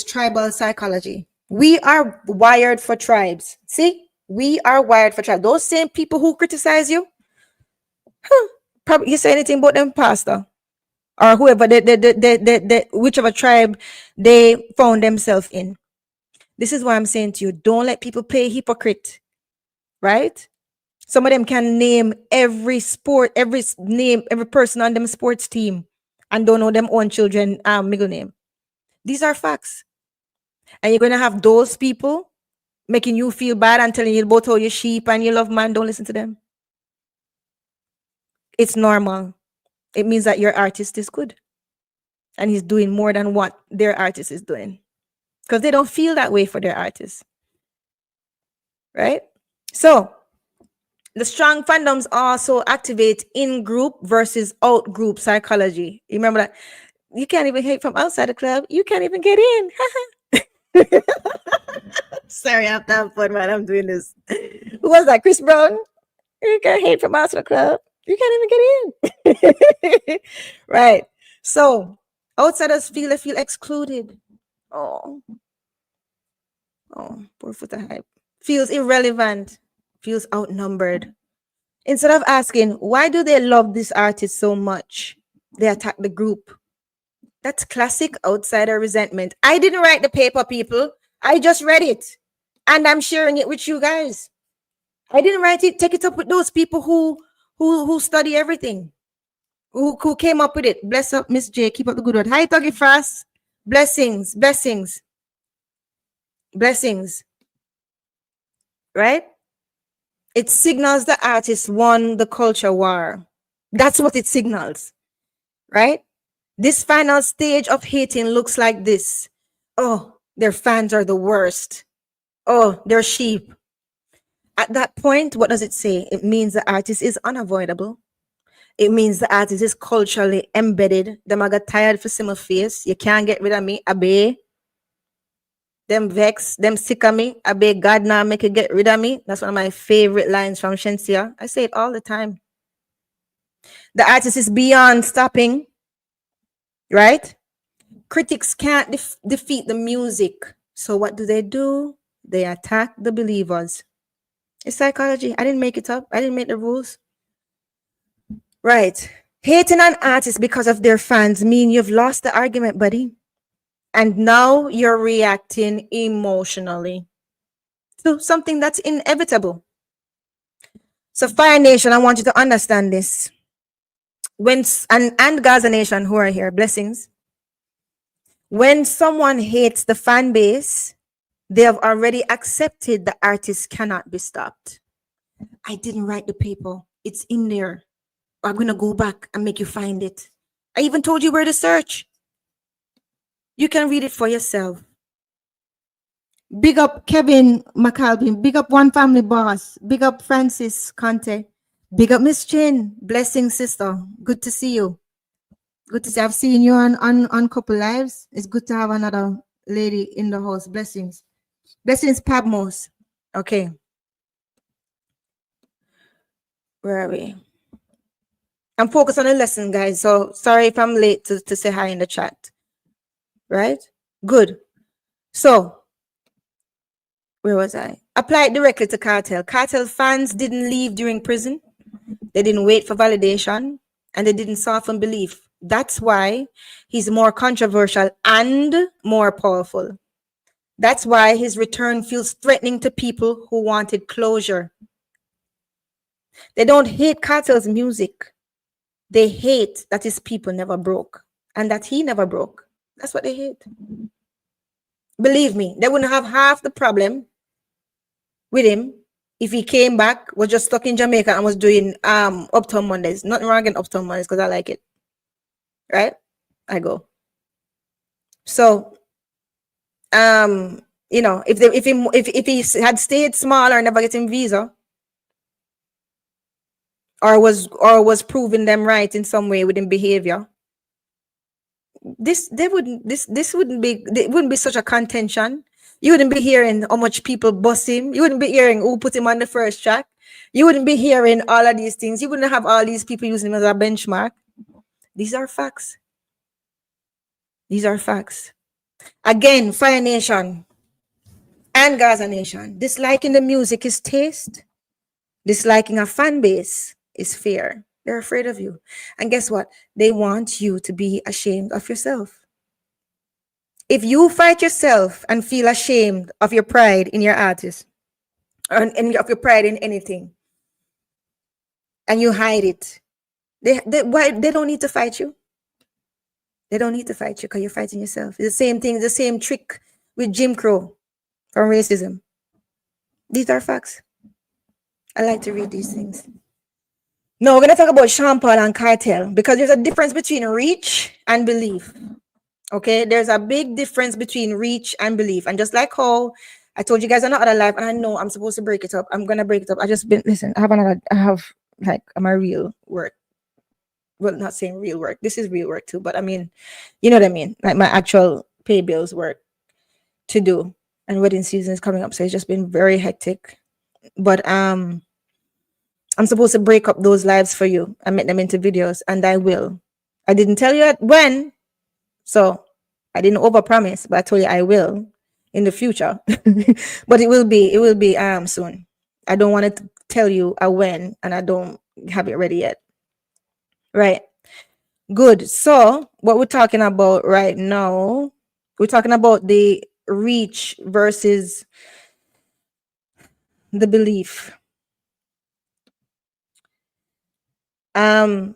tribal psychology. We are wired for tribes. See, we are wired for tribes. Those same people who criticize you, probably you say anything about them, pastor, or whoever, whichever tribe they found themselves in. This is why I'm saying to you, don't let people play hypocrite, right? Some of them can name every sport, every person on them sports team, and don't know them own children middle name. These are facts. And you're going to have those people making you feel bad and telling you about how you sheep and you love man. Don't listen to them. It's normal. It means that your artist is good. and he's doing more than what their artist is doing because they don't feel that way for their artist, right? So the strong fandoms also activate in-group versus out-group psychology. You remember that? You can't even hate from outside the club. You can't even get in. Sorry, I have to have fun while I'm doing this. Who was that? Chris Brown? You can't hate from outside the club. You can't even get in. Right. So outsiders feel excluded. Oh, poor foot of hype. Feels irrelevant. Feels outnumbered. Instead of asking, why do they love this artist so much? They attack the group. That's classic outsider resentment. I didn't write the paper, people. I just read it. And I'm sharing it with you guys. I didn't write it. Take it up with those people who study everything. Who came up with it. Bless up, Miss J. Keep up the good word. Hi, Tuggy Frost. Blessings, blessings, blessings. Right? It signals the artist won the culture war. That's what it signals. Right? This final stage of hating looks like this. Oh, their fans are the worst. Oh, they're sheep. At that point, what does it say? It means the artist is unavoidable. It means the artist is culturally embedded. Them I got tired for see my face. You can't get rid of me. Abe. Them vex. Them sick of me. Abe God now make you get rid of me. That's one of my favorite lines from Shensia. I say it all the time. The artist is beyond stopping. Right? Critics can't defeat the music. So what do? They attack the believers. It's psychology. I didn't make it up. I didn't make the rules. Right. Hating an artist because of their fans mean you've lost the argument, buddy. And now you're reacting emotionally to something that's inevitable. So Fire Nation, I want you to understand this. And Gaza Nation who are here, blessings. When someone hates the fan base, they have already accepted the artist cannot be stopped. I didn't write the paper. It's in there. I'm going to go back and make you find it. I even told you where to search. You can read it for yourself. Big up Kevin McAlpin. Big up One Family Boss. Big up Francis Conte. Big up Miss Chin. Blessing, sister. Good to see you. Good to see. I've seen you on couple lives. It's good to have another lady in the house. Blessings. Blessings, Pabmos. Okay. Where are we? I'm focused on the lesson, guys. So sorry if I'm late to say hi in the chat. Right? Good. So where was I? Apply it directly to Kartel. Kartel fans didn't leave during prison. They didn't wait for validation, and they didn't soften belief. That's why he's more controversial and more powerful. That's why his return feels threatening to people who wanted closure. They don't hate Kartel's music. They hate that his people never broke and that he never broke. That's what they hate. Believe me, they wouldn't have half the problem with him if he came back, was just stuck in Jamaica and was doing Uptown Mondays. Nothing wrong in Uptown Mondays because I like it. Right? I go. So you know, if he had stayed small or never getting visa, or was proving them right in some way within behavior, this wouldn't be such a contention. You wouldn't be hearing how much people bust him. You wouldn't be hearing who put him on the first track. You wouldn't be hearing all of these things. You wouldn't have all these people using him as a benchmark. These are facts. These are facts. Again, Fire Nation and Gaza Nation, disliking the music is taste. Disliking a fan base is fear. They're afraid of you. And guess what? They want you to be ashamed of yourself. If you fight yourself and feel ashamed of your pride in your artist, or of your pride in anything, and you hide it, they don't need to fight you. They don't need to fight you because you're fighting yourself. It's the same thing, the same trick with Jim Crow from racism. These are facts. I like to read these things. No, we're going to talk about Sean Paul and Kartel because there's a difference between reach and belief. Okay, there's a big difference between reach and belief. And just like how I told you guys on the other life, and I know I'm supposed to break it up. I'm gonna break it up. I just been listen. I have like my real work. Well, not saying real work. This is real work too, but I mean, you know what I mean. Like my actual pay bills work to do, and wedding season is coming up, so it's just been very hectic. But I'm supposed to break up those lives for you and make them into videos, and I will. I didn't tell you when, so I didn't overpromise, but I told you I will in the future. But it will be soon. I don't want to tell you a when, and I don't have it ready yet. Right. Good. So what we're talking about right now, we're talking about the reach versus the belief. Um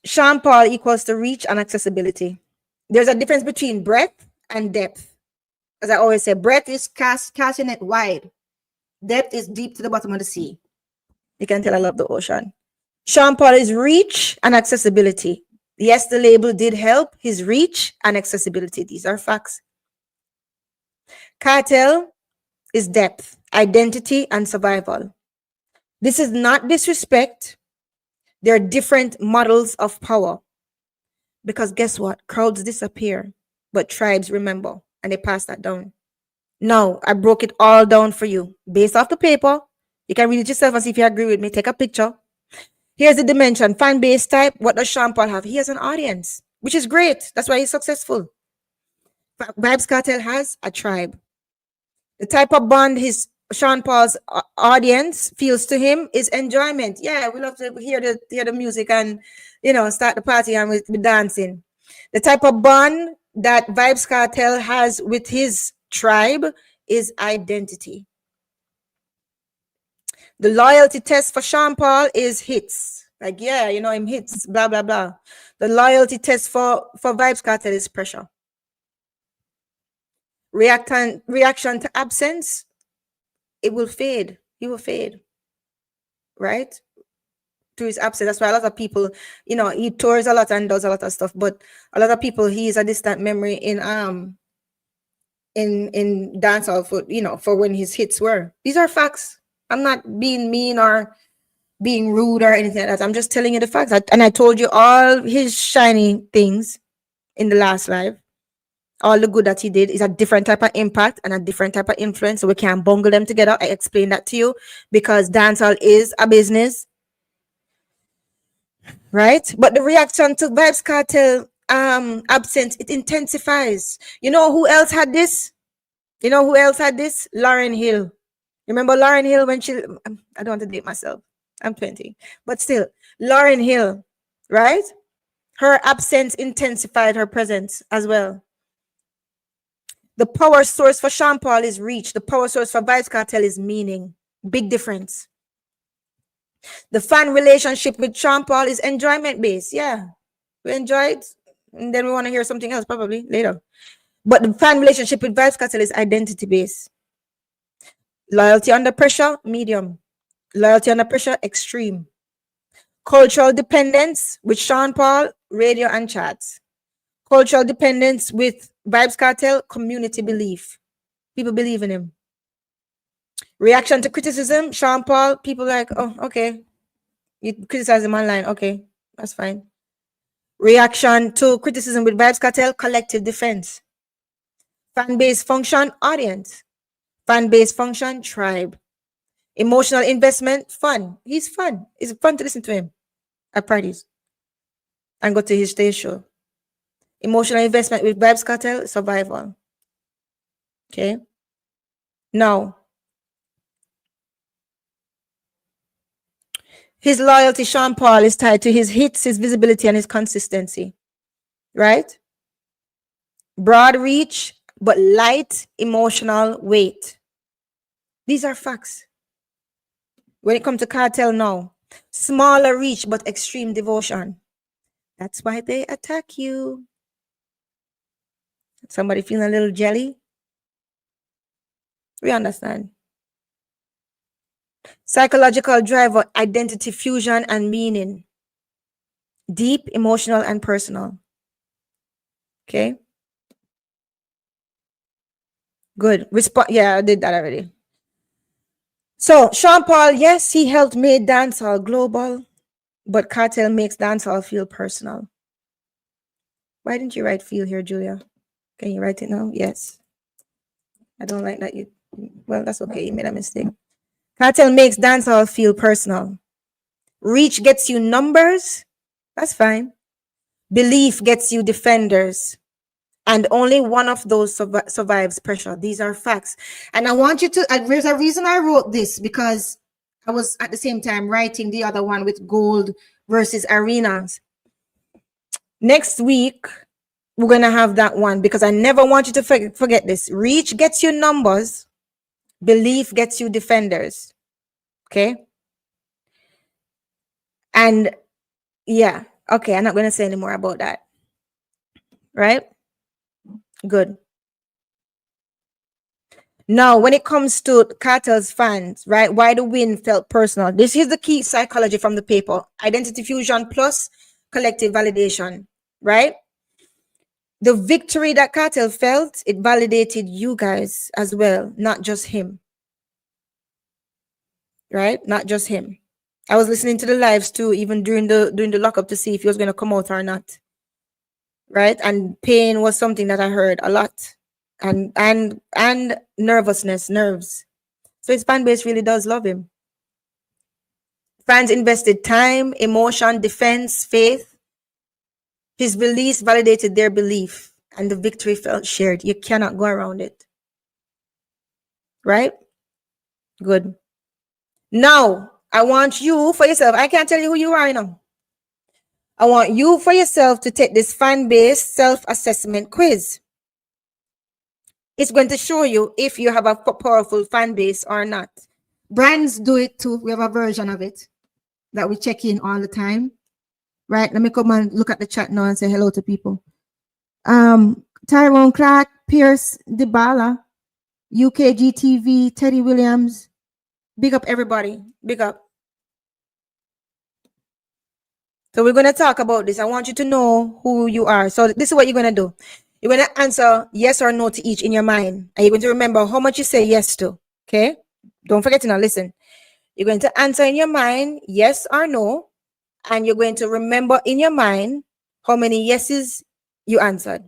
Sean Paul equals to reach and accessibility. There's a difference between breadth and depth. As I always say, breadth is casting it wide. Depth is deep to the bottom of the sea. You can tell I love the ocean. Sean Paul is reach and accessibility. Yes, the label did help his reach and accessibility. These are facts. Cartel is depth, identity, and survival. This is not disrespect. There are different models of power. Because guess what? Crowds disappear, but tribes remember, and they pass that down. Now, I broke it all down for you based off the paper. You can read it yourself and see if you agree with me. Take a picture. Here's the dimension. Fan base type. What does Sean Paul have? He has an audience, which is great. That's why he's successful. Vybz Kartel has a tribe. The type of bond his Sean Paul's audience feels to him is enjoyment. Yeah, we love to hear the music and start the party and with dancing. The type of bond that Vybz Kartel has with his tribe is identity. The loyalty test for Sean Paul is hits. Like, yeah, him hits, blah, blah, blah. The loyalty test for Vybz Kartel is pressure. Reaction to absence, it will fade. He will fade. Right? To his absence. That's why a lot of people, he tours a lot and does a lot of stuff. But a lot of people, he is a distant memory in dancehall for when his hits were. These are facts. I'm not being mean or being rude or anything like that. I'm just telling you the facts. And I told you all his shiny things in the last live. All the good that he did is a different type of impact and a different type of influence. So we can't bungle them together. I explained that to you because dancehall is a business. Right? But the reaction to Vybz Kartel absence, it intensifies. You know who else had this? Lauryn Hill. Remember Lauryn Hill when I don't want to date myself. I'm 20. But still, Lauryn Hill, right? Her absence intensified her presence as well. The power source for Sean Paul is reach. The power source for Vybz Kartel is meaning. Big difference. The fan relationship with Sean Paul is enjoyment based. Yeah, we enjoy it, and then we want to hear something else probably later. But the fan relationship with Vybz Kartel is identity based. Loyalty under pressure, medium. Loyalty under pressure, extreme. Cultural dependence with Sean Paul, radio and chats. Cultural dependence with Vybz Kartel, community belief. People believe in him. Reaction to criticism, Sean Paul, people like, oh, okay. You criticize him online, okay, that's fine. Reaction to criticism with Vybz Kartel, collective defense. Fan base function, audience. Fan base function, tribe. Emotional investment, fun. He's fun. It's fun to listen to him at parties and go to his stage show. Emotional investment with Vybz Kartel, survival. Okay. Now, his loyalty, Sean Paul, is tied to his hits, his visibility, and his consistency. Right? Broad reach, but light emotional weight. These are facts. When it comes to Kartel now, smaller reach, but extreme devotion. That's why they attack you. Somebody feeling a little jelly? We understand. Psychological driver, identity fusion and meaning. Deep, emotional, and personal. Okay? Good. Yeah, I did that already. So Sean Paul, yes, he helped make dancehall global, but Cartel makes dancehall feel personal. Why didn't you write feel here, Julia? Can you write it now? Yes. I don't like that you. Well, that's okay. You made a mistake. Cartel makes dancehall feel personal. Reach gets you numbers. That's fine. Belief gets you defenders. And only one of those survives pressure. These are facts. And I want you to, there's a reason I wrote this, because I was at the same time writing the other one with gold versus arenas. Next week, we're going to have that one, because I never want you to forget this. Reach gets you numbers. Belief gets you defenders. Okay. And yeah. Okay. I'm not going to say any more about that. Right? Good. Now, when it comes to Cartel's fans, right, why the win felt personal. This is the key psychology from the paper. Identity fusion plus collective validation, right? The victory that Cartel felt, it validated you guys as well, not just him. Right? Not just him. I was listening to the lives too, even during the lockup, to see if he was going to come out or not. Right? And pain was something that I heard a lot. And nervousness, nerves. So his fan base really does love him. Fans invested time, emotion, defense, faith. His release validated their belief, and the victory felt shared. You cannot go around it. Right? Good. Now, I want you for yourself. I can't tell you who you are now. I want you for yourself to take this fan-based self-assessment quiz. It's going to show you if you have a powerful fan base or not. Brands do it too. We have a version of it that we check in all the time. Right? Let me come and look at the chat now and say hello to people. Tyrone Clark, Pierce Dybala, UKGTV, Teddy Williams. Big up everybody. Big up. So we're going to talk about this. I want you to know who you are. So this is what you're going to do. You're going to answer yes or no to each in your mind. And you're going to remember how much you say yes to. Okay? Don't forget to now listen. You're going to answer in your mind yes or no. And you're going to remember in your mind how many yeses you answered.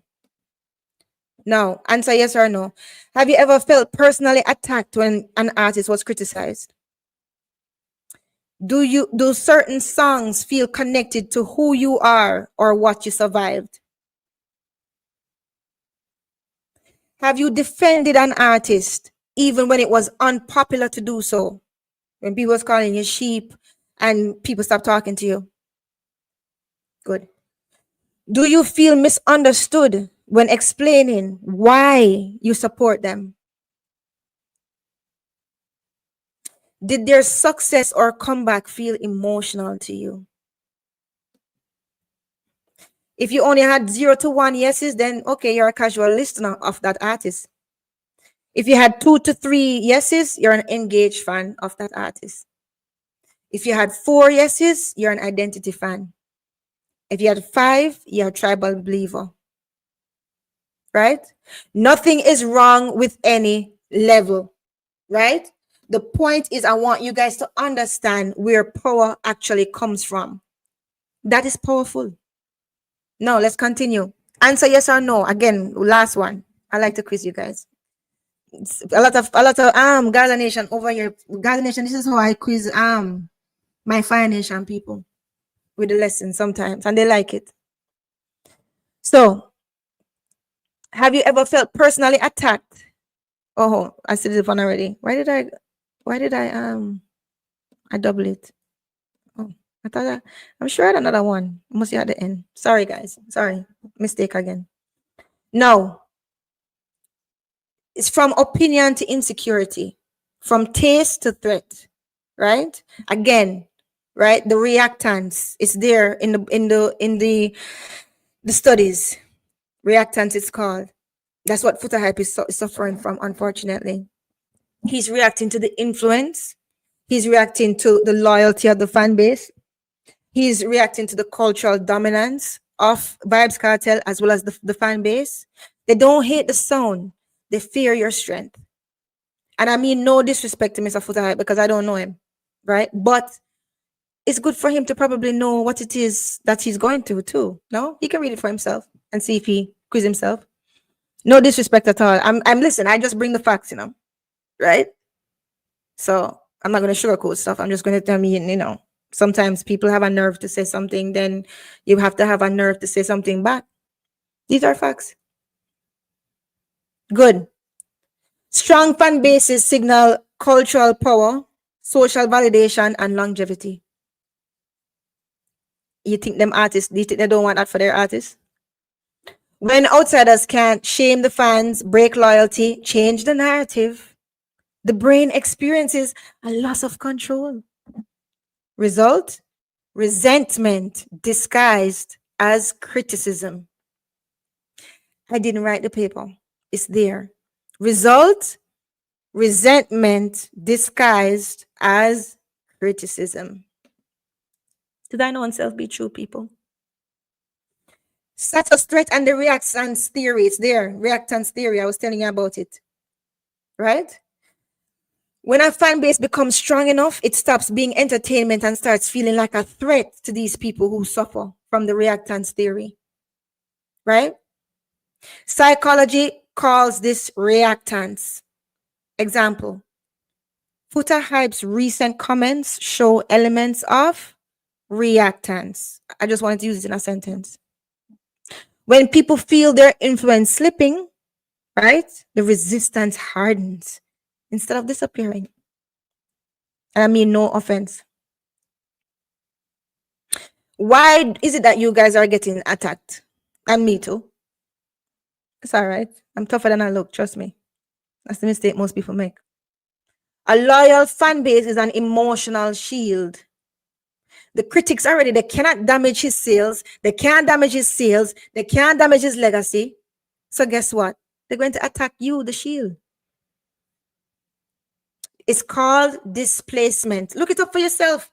Now, answer yes or no. Have you ever felt personally attacked when an artist was criticized? Do certain songs feel connected to who you are or what you survived? Have you defended an artist even when it was unpopular to do so? When people was calling you sheep and people stopped talking to you? Good. Do you feel misunderstood when explaining why you support them? Did their success or comeback feel emotional to you? If you only had 0 to 1 yeses, then okay, you're a casual listener of that artist. If you had 2 to 3 yeses, you're an engaged fan of that artist. If you had 4 yeses, you're an identity fan. If you had 5, you're a tribal believer. Right? Nothing is wrong with any level. Right? The point is, I want you guys to understand where power actually comes from. That is powerful. Now, let's continue. Answer yes or no. Again, last one. I like to quiz you guys. It's a lot of Gaza Nation over here. Gaza Nation, this is how I quiz my Fire Nation people with the lesson sometimes, and they like it. So, have you ever felt personally attacked? Oh, I said this one already. Why did I double it? Oh, I thought I'm sure I had another one. Must be at the end. Sorry, guys. Sorry. Mistake again. No. It's from opinion to insecurity, from taste to threat, right? Again, right? The reactance is there in the studies. Reactance is called. That's what Footer Hype is suffering from, unfortunately. He's reacting to the influence. He's reacting to the loyalty of the fan base. He's reacting to the cultural dominance of Vybz Kartel as well as the fan base. They don't hate the sound. They fear your strength. And I mean no disrespect to Mr. Foota Hype because I don't know him, right? But it's good for him to probably know what it is that he's going through too. No, he can read it for himself and see if he quiz himself. No disrespect at all. I'm listen. I just bring the facts, right? So I'm not going to sugarcoat stuff. I'm just going to tell me, sometimes people have a nerve to say something, then you have to have a nerve to say something back. These are facts. Good. Strong fan bases signal cultural power, social validation, and longevity. You think them artists, do you think they don't want that for their artists? When outsiders can't shame the fans, break loyalty, change the narrative, the brain experiences a loss of control. Result? Resentment disguised as criticism. I didn't write the paper. It's there. Result? Resentment disguised as criticism. Did I know oneself be true, people? Status threat and the reactance theory. It's there. Reactance theory. I was telling you about it. Right? When a fan base becomes strong enough, it stops being entertainment and starts feeling like a threat to these people who suffer from the reactance theory. Right? Psychology calls this reactance. Example. Foota Hype's recent comments show elements of reactance. I just wanted to use it in a sentence. When people feel their influence slipping, right, the resistance hardens instead of disappearing. And I mean no offense. Why is it that you guys are getting attacked? And me too. It's all right. I'm tougher than I look, trust me. That's the mistake most people make. A loyal fan base is an emotional shield. The critics already, they cannot damage his sales. They can't damage his sales. They can't damage his legacy. So guess what? They're going to attack you, the shield. It's called displacement. Look it up for yourself.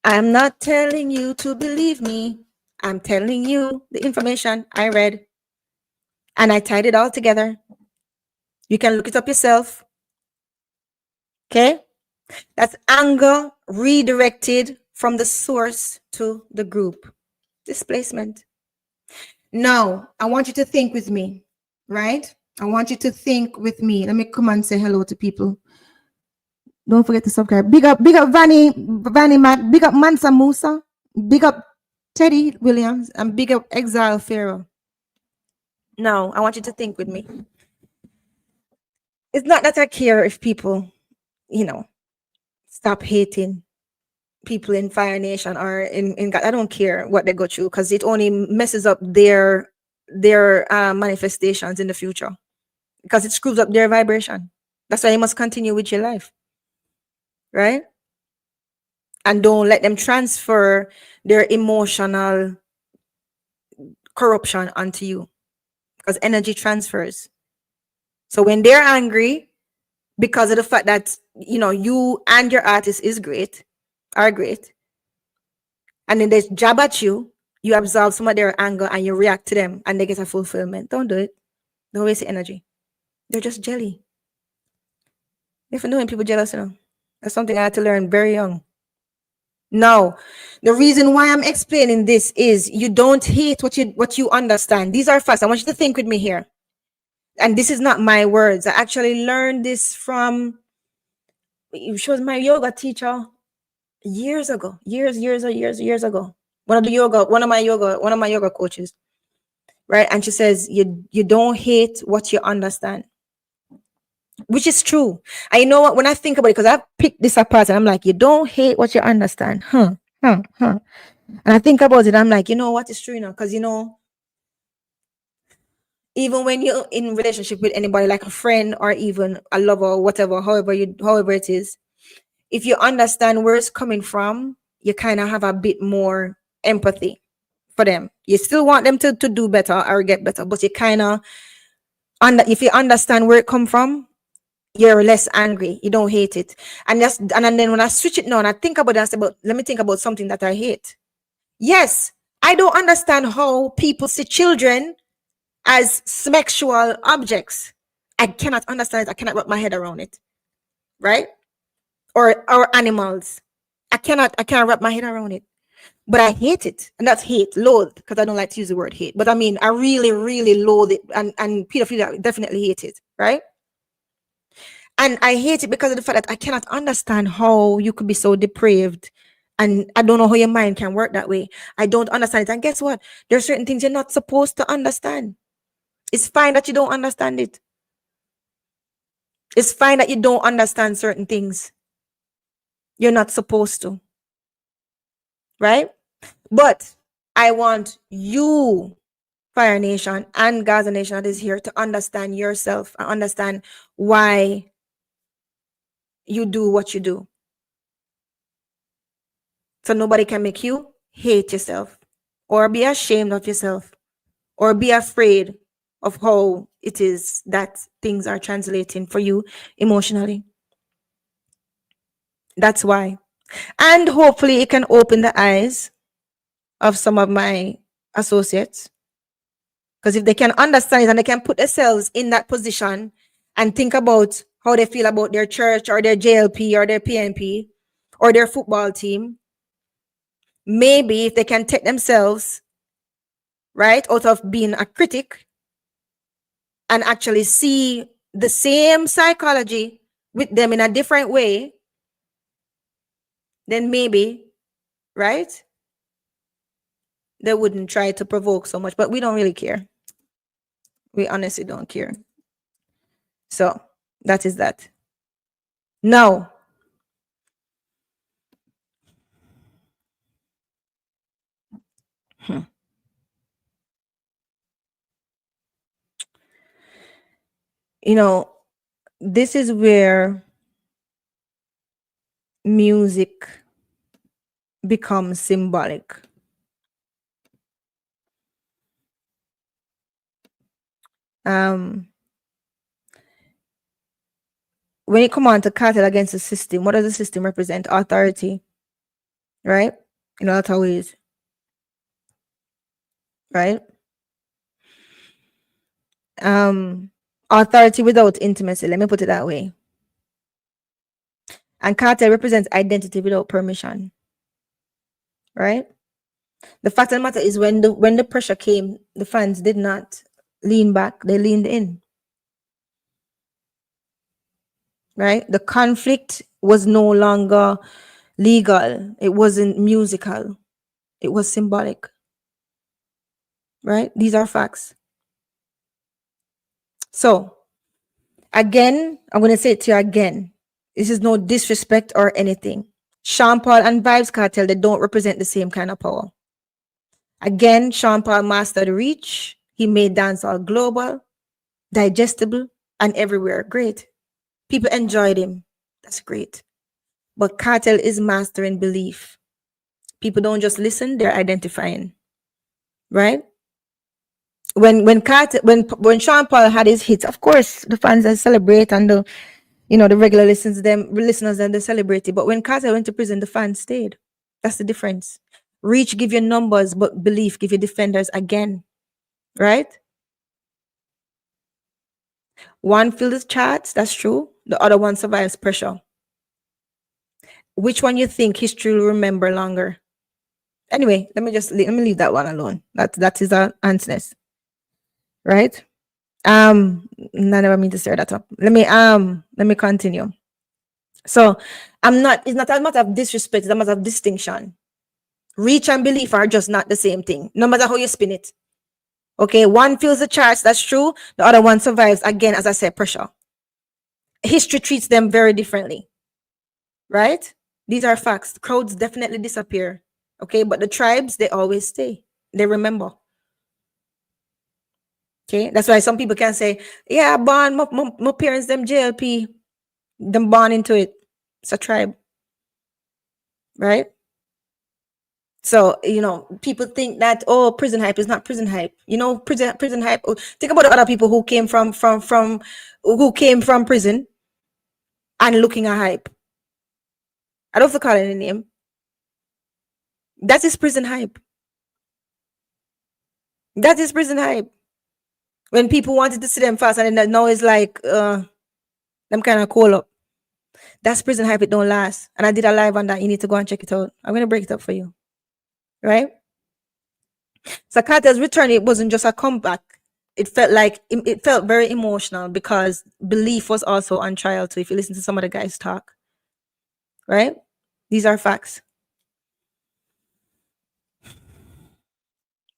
I'm not telling you to believe me. I'm telling you the information I read. And I tied it all together. You can look it up yourself. Okay? That's anger redirected from the source to the group. Displacement. Now, I want you to think with me, right? I want you to think with me. Let me come and say hello to people. Don't forget to subscribe. Big up Vanny Matt. Big up Mansa Musa. Big up Teddy Williams. And big up Exile Pharaoh. Now, I want you to think with me. It's not that I care if people, stop hating people in Fire Nation or in God. I don't care what they go through because it only messes up their manifestations in the future because it screws up their vibration. That's why you must continue with your life, right? And don't let them transfer their emotional corruption onto you because energy transfers. So when they're angry because of the fact that, you and your artist are great, and then they jab at you, you absorb some of their anger and you react to them and they get a fulfillment. Don't do it. Don't waste your energy. They're just jelly. If you know when people jealous, that's something I had to learn very young. Now, the reason why I'm explaining this is you don't hate what you understand. These are facts. I want you to think with me here. And this is not my words. I actually learned this from, she was my yoga teacher years ago. Years ago. One of my yoga coaches. Right? And she says, you don't hate what you understand. Which is true. And you know what? When I think about it, because I've picked this apart and I'm like, you don't hate what you understand. And I think about it, I'm like, you know what is true, because even when you're in relationship with anybody, like a friend or even a lover or whatever, however it is, if you understand where it's coming from, you kind of have a bit more empathy for them. You still want them to do better or get better, but you kind of if you understand where it come from, you're less angry. You don't hate it. And then when I switch it now and I think about it, let me think about something that I hate. Yes, I don't understand how people see children as sexual objects. I cannot understand it. I cannot wrap my head around it. Right? Or animals. I cannot wrap my head around it. But I hate it. And that's hate, loathe, because I don't like to use the word hate. But I mean, I really, really loathe it. And pedophilia, definitely hate it. Right? And I hate it because of the fact that I cannot understand how you could be so depraved. And I don't know how your mind can work that way. I don't understand it. And guess what? There are certain things you're not supposed to understand. It's fine that you don't understand it. It's fine that you don't understand certain things. You're not supposed to. Right? But I want you, Fire Nation and Gaza Nation that is here, to understand yourself and understand why you do what you do. So nobody can make you hate yourself or be ashamed of yourself or be afraid of how it is that things are translating for you emotionally. That's why. And hopefully it can open the eyes of some of my associates. Because if they can understand it and they can put themselves in that position and think about how they feel about their church or their JLP or their PNP or their football team, maybe if they can take themselves, right, out of being a critic and actually see the same psychology with them in a different way, then maybe, right, they wouldn't try to provoke so much. But we don't really care. We honestly don't care. So that is that. Now, you know, this is where music becomes symbolic. When it comes on to Kartel against the system, what does the system represent? Authority, right? In a lot of ways, right? Authority without intimacy, let me put it that way. And Kartel represents identity without permission, right? The fact of the matter is when the pressure came, the fans did not lean back, they leaned in. Right? The conflict was no longer legal. It wasn't musical. It was symbolic. Right? These are facts. So, again, I'm going to say it to you again. This is no disrespect or anything. Sean Paul and Vybz Kartel, they don't represent the same kind of power. Again, Sean Paul mastered reach. He made dancehall global, digestible, and everywhere. Great. People enjoyed him. That's great. But Kartel is mastering belief. People don't just listen, they're identifying. Right? When Sean Paul had his hits, of course the fans they celebrate and the regular listeners and they celebrate it. But when Kartel went to prison, the fans stayed. That's the difference. Reach give you numbers, but belief give you defenders again. Right? One fills the charts, that's true. The other one survives pressure. Which one you think history will remember longer? Anyway, let me leave that one alone. That is our answerness. Right? I never mean to stir that up. Let me continue. So it's not a matter of disrespect, it's a matter of distinction. Reach and belief are just not the same thing, no matter how you spin it. Okay, one fills the charts, that's true. The other one survives, again, as I said, pressure. History treats them very differently. Right? These are facts. Crowds definitely disappear. Okay, but the tribes, they always stay. They remember. Okay, that's why some people can say, yeah, born my parents, them JLP, them born into it. It's a tribe. Right? So, people think that, prison hype is not prison hype. Prison hype. Think about the other people who came from prison and looking at hype. I don't have to call it a name. That is prison hype. That is prison hype. When people wanted to see them fast, and then now it's like, them kind of call up. That's prison hype. It don't last. And I did a live on that. You need to go and check it out. I'm gonna break it up for you, right? So Carter's return, it wasn't just a comeback. It felt like it felt very emotional because belief was also on trial too. If you listen to some of the guys talk, right? These are facts.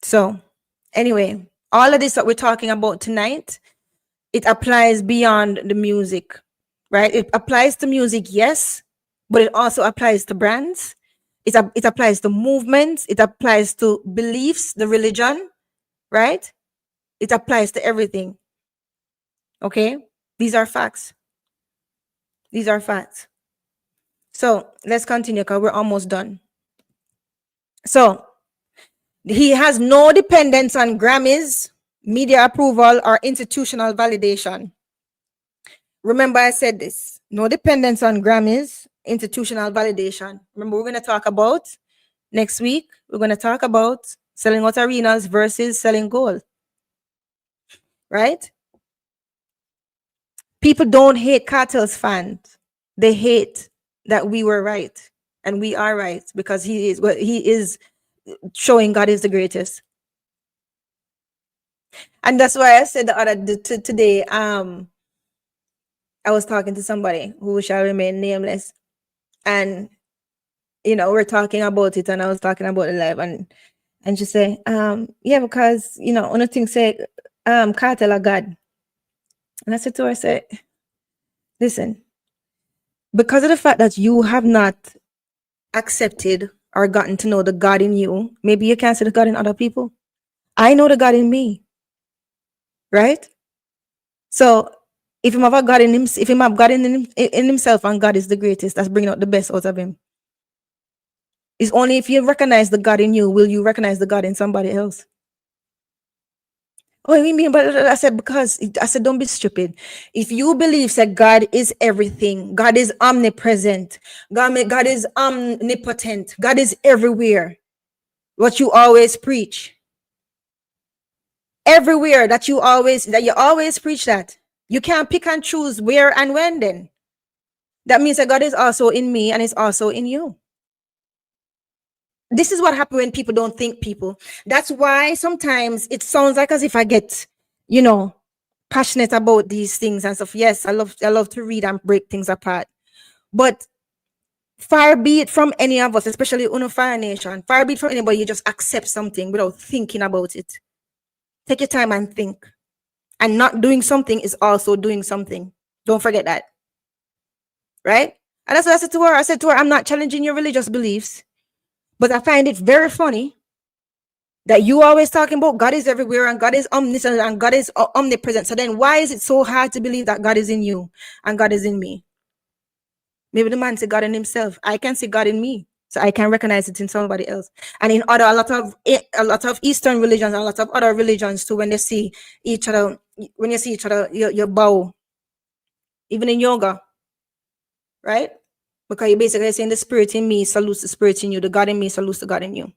So, anyway, all of this that we're talking about tonight, it applies beyond the music, right? It applies to music, yes, but it also applies to brands. It applies to movements. It applies to beliefs, the religion, right? It applies to everything. Okay? These are facts. These are facts. So let's continue because we're almost done. So he has no dependence on Grammys, media approval, or institutional validation. Remember, I said this. No dependence on Grammys, institutional validation. Remember, we're going to talk about next week. We're going to talk about selling out arenas versus selling gold. Right? People don't hate Cartel's fans. They hate that we were right. And we are right because he is showing God is the greatest. And that's why I said today, I was talking to somebody who shall remain nameless. And we're talking about it, and I was talking about it live, and she said, yeah, because one of the things say Cartel a God. And I said to her, I said, listen, because of the fact that you have not accepted or gotten to know the God in you, maybe you can't see the God in other people. I know the God in me. Right? So if him have a God in him, if him have God in himself, and God is the greatest, that's bringing out the best out of him. It's only if you recognize the God in you, will you recognize the God in somebody else. Oh, you mean? But I said, because I said, don't be stupid. If you believe that God is everything, God is omnipresent, God is omnipotent, God is everywhere, what you always preach, everywhere that you always preach that. You can't pick and choose where and when. Then that means that God is also in me and is also in you. This is what happens when people don't think people. That's why sometimes it sounds like as if I get, passionate about these things and stuff. Yes, I love to read and break things apart. But far be it from any of us, especially Fire Nation, far be it from anybody, you just accept something without thinking about it. Take your time and think. And not doing something is also doing something. Don't forget that. Right? And that's what I said to her. I said to her, I'm not challenging your religious beliefs, but I find it very funny that you always talking about God is everywhere and God is omniscient and God is omnipresent. So then why is it so hard to believe that God is in you and God is in me? Maybe the man see God in himself. I can see God in me. So I can recognize it in somebody else. And in a lot of Eastern religions, a lot of other religions too, when they see each other, you bow. Even in yoga, right? Because you're basically saying the spirit in me salutes the spirit in you, the God in me salutes the God in you.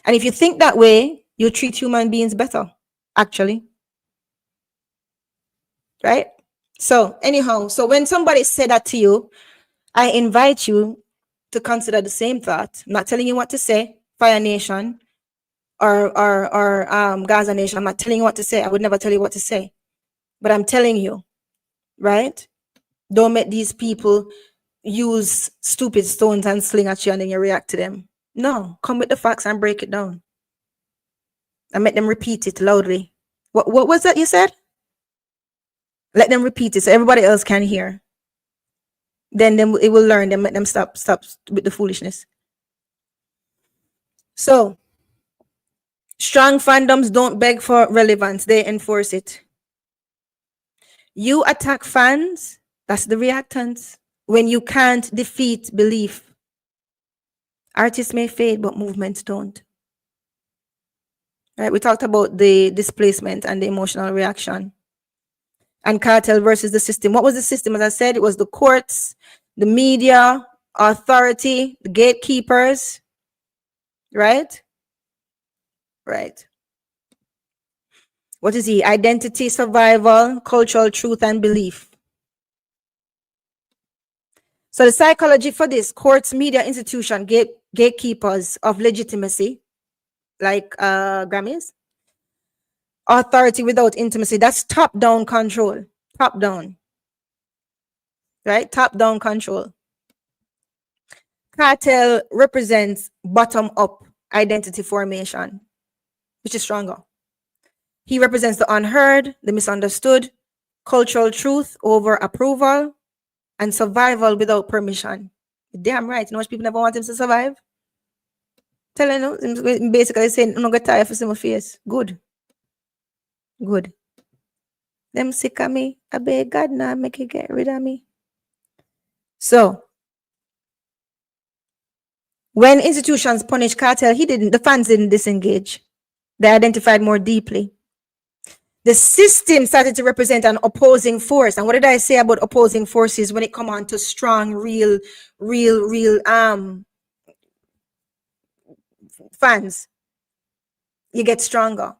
And if you think that way, you treat human beings better, actually. Right? So anyhow, so when somebody said that to you, I invite you to consider the same thought. I'm not telling you what to say, Fire Nation or Gaza Nation. I'm not telling you what to say. I would never tell you what to say. But I'm telling you, right? Don't make these people use stupid stones and sling at you and then you react to them. No, come with the facts and break it down. And make them repeat it loudly. What was that you said? Let them repeat it so everybody else can hear. Then it will learn. Then make them stop with the foolishness. So, strong fandoms don't beg for relevance. They enforce it. You attack fans. That's the reactance. When you can't defeat belief. Artists may fade, but movements don't. Right? We talked about the displacement and the emotional reaction. And Cartel versus the system. What was the system? As I said, it was the courts, the media, authority, the gatekeepers. Right? Right. What is he? Identity, survival, cultural truth, and belief. So the psychology for this: courts, media, institution, gatekeepers of legitimacy, like Grammys. Authority without intimacy. That's top-down control. Top-down. Right? Top-down control. Cartel represents bottom-up identity formation, which is stronger. He represents the unheard, the misunderstood, cultural truth over approval, and survival without permission. Damn right. You know what people never want him to survive? Telling him, basically saying, I'm not going to tire for some face. Good. Good. Them sick of me. I beg God now, make it get rid of me. So, when institutions punish cartel, the fans didn't disengage. They identified more deeply. The system started to represent an opposing force. And what did I say about opposing forces when it come on to strong, real fans? You get stronger.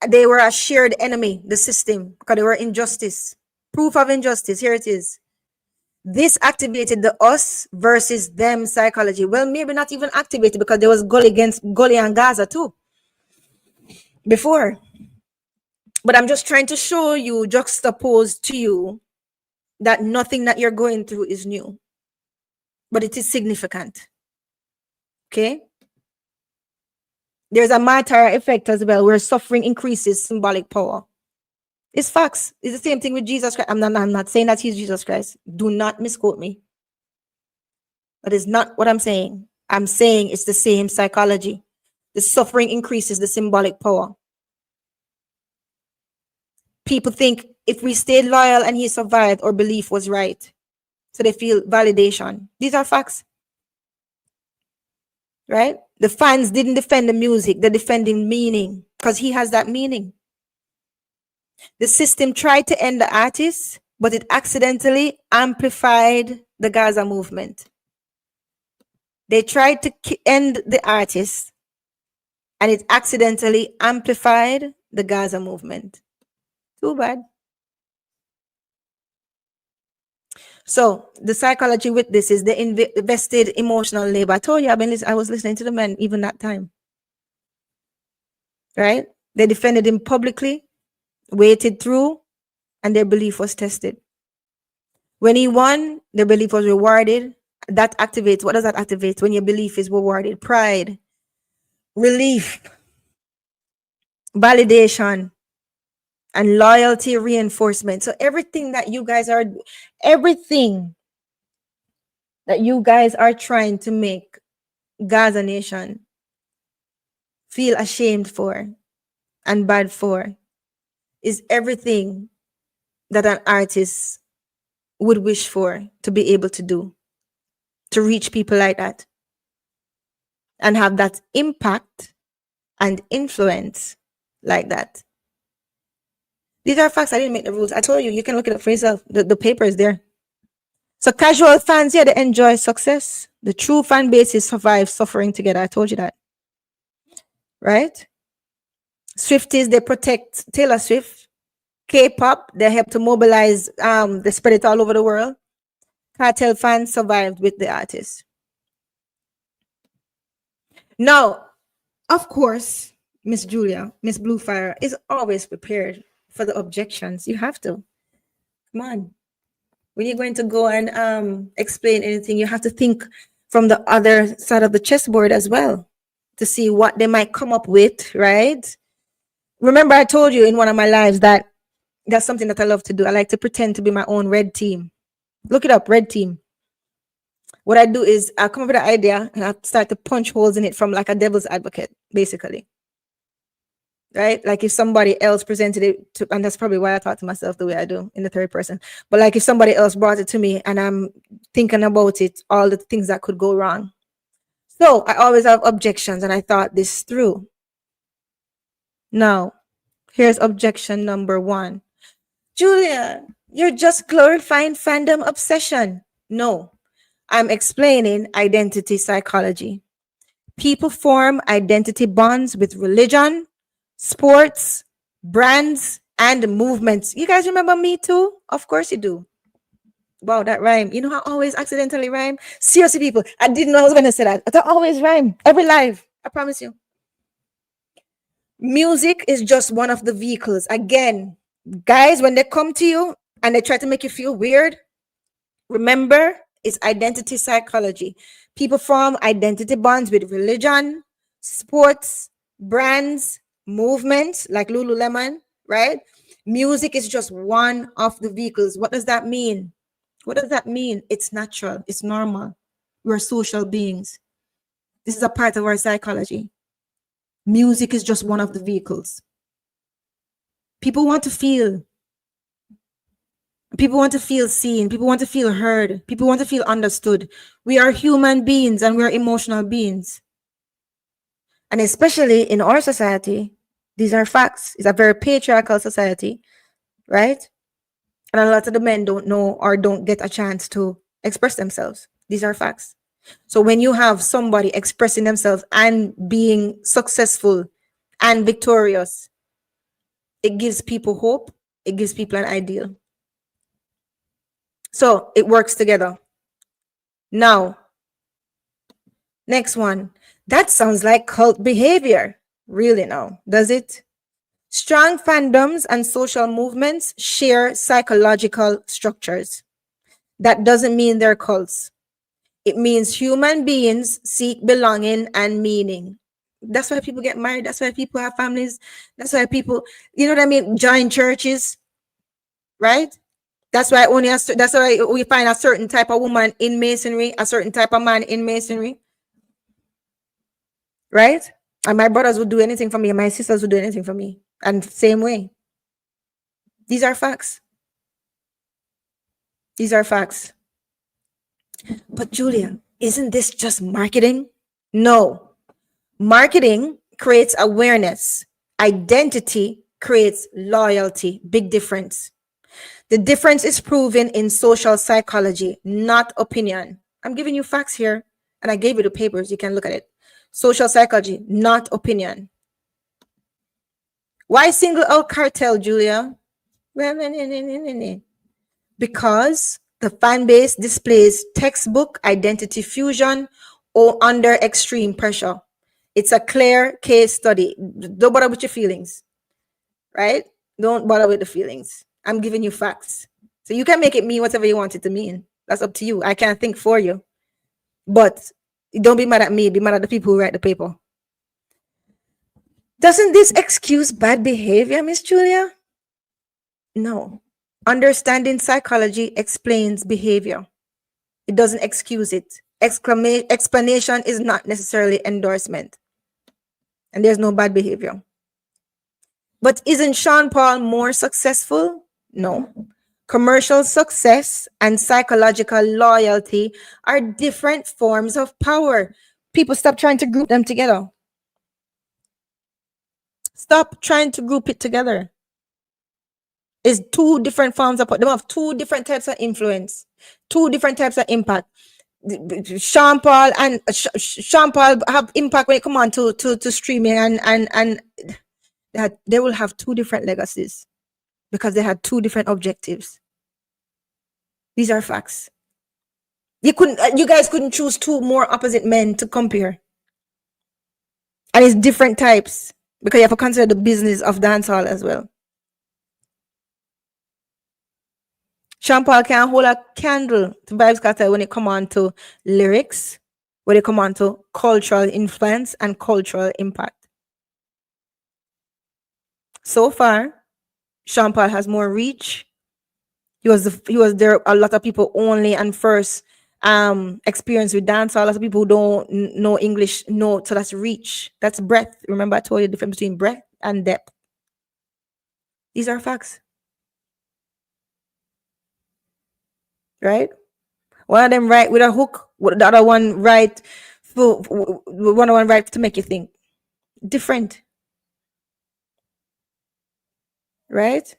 They were a shared enemy, the system, because they were injustice. Proof of injustice. Here it is. This activated the us versus them psychology. Well, maybe not even activated, because there was Gully against Gully and Gaza too before. But I'm just trying to show you, juxtapose to you, that nothing that you're going through is new, but it is significant. Okay? There's a matter effect as well, where suffering increases symbolic power. It's facts. It's the same thing with Jesus Christ. I'm not saying that he's Jesus Christ. Do not misquote me. That is not what I'm saying. I'm saying it's the same psychology. The suffering increases the symbolic power. People think if we stayed loyal and he survived, our belief was right. So they feel validation. These are facts. Right? The fans didn't defend the music. They're defending meaning, because he has that meaning. The system tried to end the artist, but it accidentally amplified the Gaza movement. They tried to end the artist, and it accidentally amplified the Gaza movement. Too bad. So the psychology with this is the invested emotional labor. I told you, I was listening to the men even that time. Right? They defended him publicly, waited through, and their belief was tested. When he won, their belief was rewarded. That activates. What does that activate? When your belief is rewarded? Pride, relief, validation, and loyalty reinforcement. So everything that you guys are trying to make Gaza Nation feel ashamed for and bad for is everything that an artist would wish for to be able to do, to reach people like that and have that impact and influence like that. These are facts. I didn't make the rules. I told you, you can look it up for yourself. The paper is there. So casual fans, yeah, they enjoy success. The true fan bases survive suffering together. I told you that. Right? Swifties, they protect Taylor Swift. K-pop, they help to mobilize, they spread it all over the world. Cartel fans survived with the artist. Now, of course, Miss Julia, Miss Bluefire is always prepared for the objections. You have to. Come on. When you're going to go and explain anything, you have to think from the other side of the chessboard as well to see what they might come up with, right? Remember, I told you in one of my lives that that's something that I love to do. I like to pretend to be my own red team. Look it up, red team. What I do is I come up with an idea and I start to punch holes in it from like a devil's advocate, basically. Right? Like if somebody else presented it to, and that's probably why I talk to myself the way I do in the third person. But like if somebody else brought it to me and I'm thinking about it, all the things that could go wrong. So I always have objections and I thought this through. Now, here's objection number 1. Julia, you're just glorifying fandom obsession. No, I'm explaining identity psychology. People form identity bonds with religion, sports, brands, and movements. You guys remember Me Too? Of course you do. Wow, that rhyme. You know how I always accidentally rhyme? Seriously, people, I didn't know I was going to say that. But I always rhyme. Every live. I promise you. Music is just one of the vehicles. Again, guys, when they come to you and they try to make you feel weird, remember, it's identity psychology. People form identity bonds with religion, sports, brands, movements like Lululemon, right? Music is just one of the vehicles. What does that mean? What does that mean? It's natural, it's normal. We're social beings. This is a part of our psychology. Music is just one of the vehicles. People want to feel. People want to feel seen. People want to feel heard. People want to feel understood. We are human beings and we're emotional beings. And especially in our society, these are facts. It's a very patriarchal society, right? And a lot of the men don't know or don't get a chance to express themselves. These are facts. So when you have somebody expressing themselves and being successful and victorious, it gives people hope. It gives people an ideal. So it works together. Now, next one. That sounds like cult behavior. Really now, does it? Strong fandoms and social movements share psychological structures. That doesn't mean they're cults. It means human beings seek belonging and meaning. That's why people get married. That's why people have families. That's why people, you know what I mean, join churches, right? That's why that's why we find a certain type of woman in masonry, a certain type of man in masonry, right? And my brothers would do anything for me, and my sisters would do anything for me, and same way. These are facts. These are facts. But Julia, isn't this just marketing? No. Marketing creates awareness. Identity creates loyalty. Big difference. The difference is proven in social psychology, not opinion. I'm giving you facts here, and I gave you the papers. You can look at it. Social psychology, not opinion. Why single out cartel, Julia? Because the fan base displays textbook identity fusion or under extreme pressure. It's a clear case study. Don't bother with your feelings, right? Don't bother with the feelings. I'm giving you facts. So you can make it mean whatever you want it to mean. That's up to you. I can't think for you. But don't be mad at me. Be mad at the people who write the paper. Doesn't this excuse bad behavior, Miss Julia? No. Understanding psychology explains behavior. It doesn't excuse it. Explanation is not necessarily endorsement. And there's no bad behavior. But isn't Sean Paul more successful? No. Commercial success and psychological loyalty are different forms of power. People, stop trying to group them together. Stop trying to group it together. It's two different forms of, they have two different types of influence, two different types of impact. Sean Paul and Sean Paul have impact when it come on to streaming, and that they will have two different legacies because they had two different objectives. These are facts. You guys couldn't choose two more opposite men to compare, and it's different types because you have to consider the business of dancehall as well. Sean Paul can hold a candle to Vybz Kartel when it come on to lyrics, when it come on to cultural influence and cultural impact. So far, Sean Paul has more reach. He was there. A lot of people only and first experience with dance. A lot of people who don't know English know. So that's reach. That's breadth. Remember, I told you the difference between breadth and depth. These are facts. Right? One of them write with a hook, the other one write to make you think. Different. Right?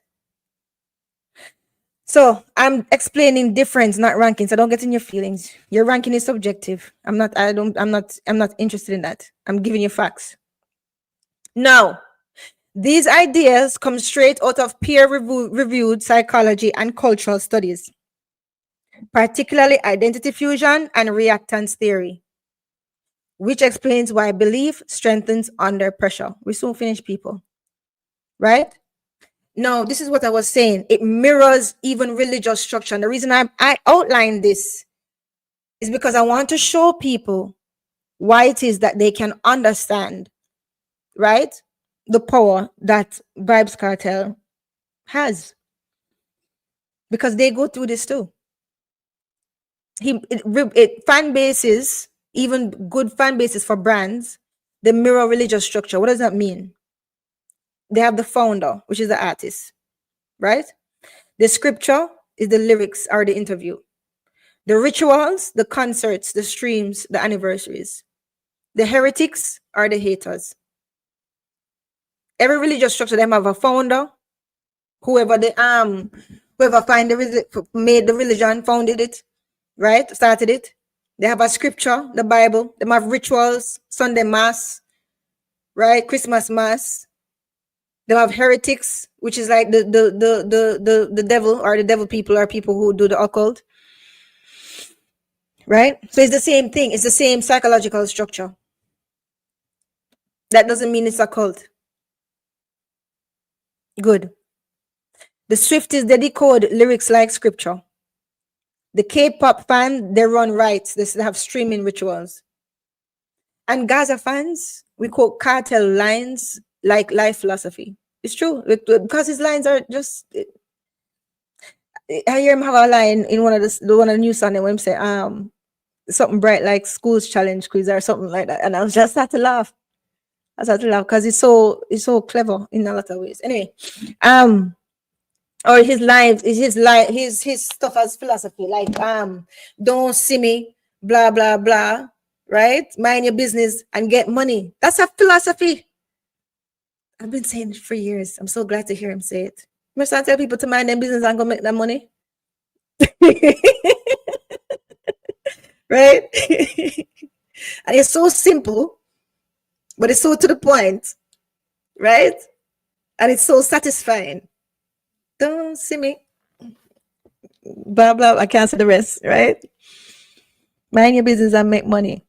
So I'm explaining difference, not ranking. So don't get in your feelings. Your ranking is subjective. I'm not interested in that. I'm giving you facts. Now, These ideas come straight out of peer-reviewed psychology and cultural studies, particularly identity fusion and reactance theory, which explains why belief strengthens under pressure. We soon finish, people, right? Now, this is what I was saying. It mirrors even religious structure. And the reason I outlined this is because I want to show people why it is that they can understand, right, the power that Vybz Kartel has, because they go through this too. Fan bases, even good fan bases for brands, they mirror religious structure. What does that mean? They have the founder, which is the artist, right? The scripture is the lyrics or the interview. The rituals, the concerts, the streams, the anniversaries. The heretics are the haters. Every religious structure, them have a founder, whoever made the religion, founded it, right? Started it. They have a scripture, the Bible. They have rituals, Sunday mass, right? Christmas mass. They have heretics, which is like the devil, or the devil people, or people who do the occult, right? So it's the same thing. It's the same psychological structure. That doesn't mean it's a cult. Good. The Swifties, they decode lyrics like scripture. The K-pop fan, they run rights. They have streaming rituals. And Gaza fans, we quote cartel lines like life philosophy. It's true, because his lines are just. I hear him have a line in one of the news Sunday when him say something bright like schools challenge quiz or something like that, and I was just had to laugh. I started to laugh because it's so clever in a lot of ways. Anyway, or his stuff as philosophy, like don't see me, blah blah blah, right? Mind your business and get money. That's a philosophy. I've been saying it for years. I'm so glad to hear him say it. Must I tell people to mind their business and go make that money? Right? And it's so simple, but it's so to the point, right? And it's so satisfying. Don't see me, blah blah. I can't say the rest, right? Mind your business and make money.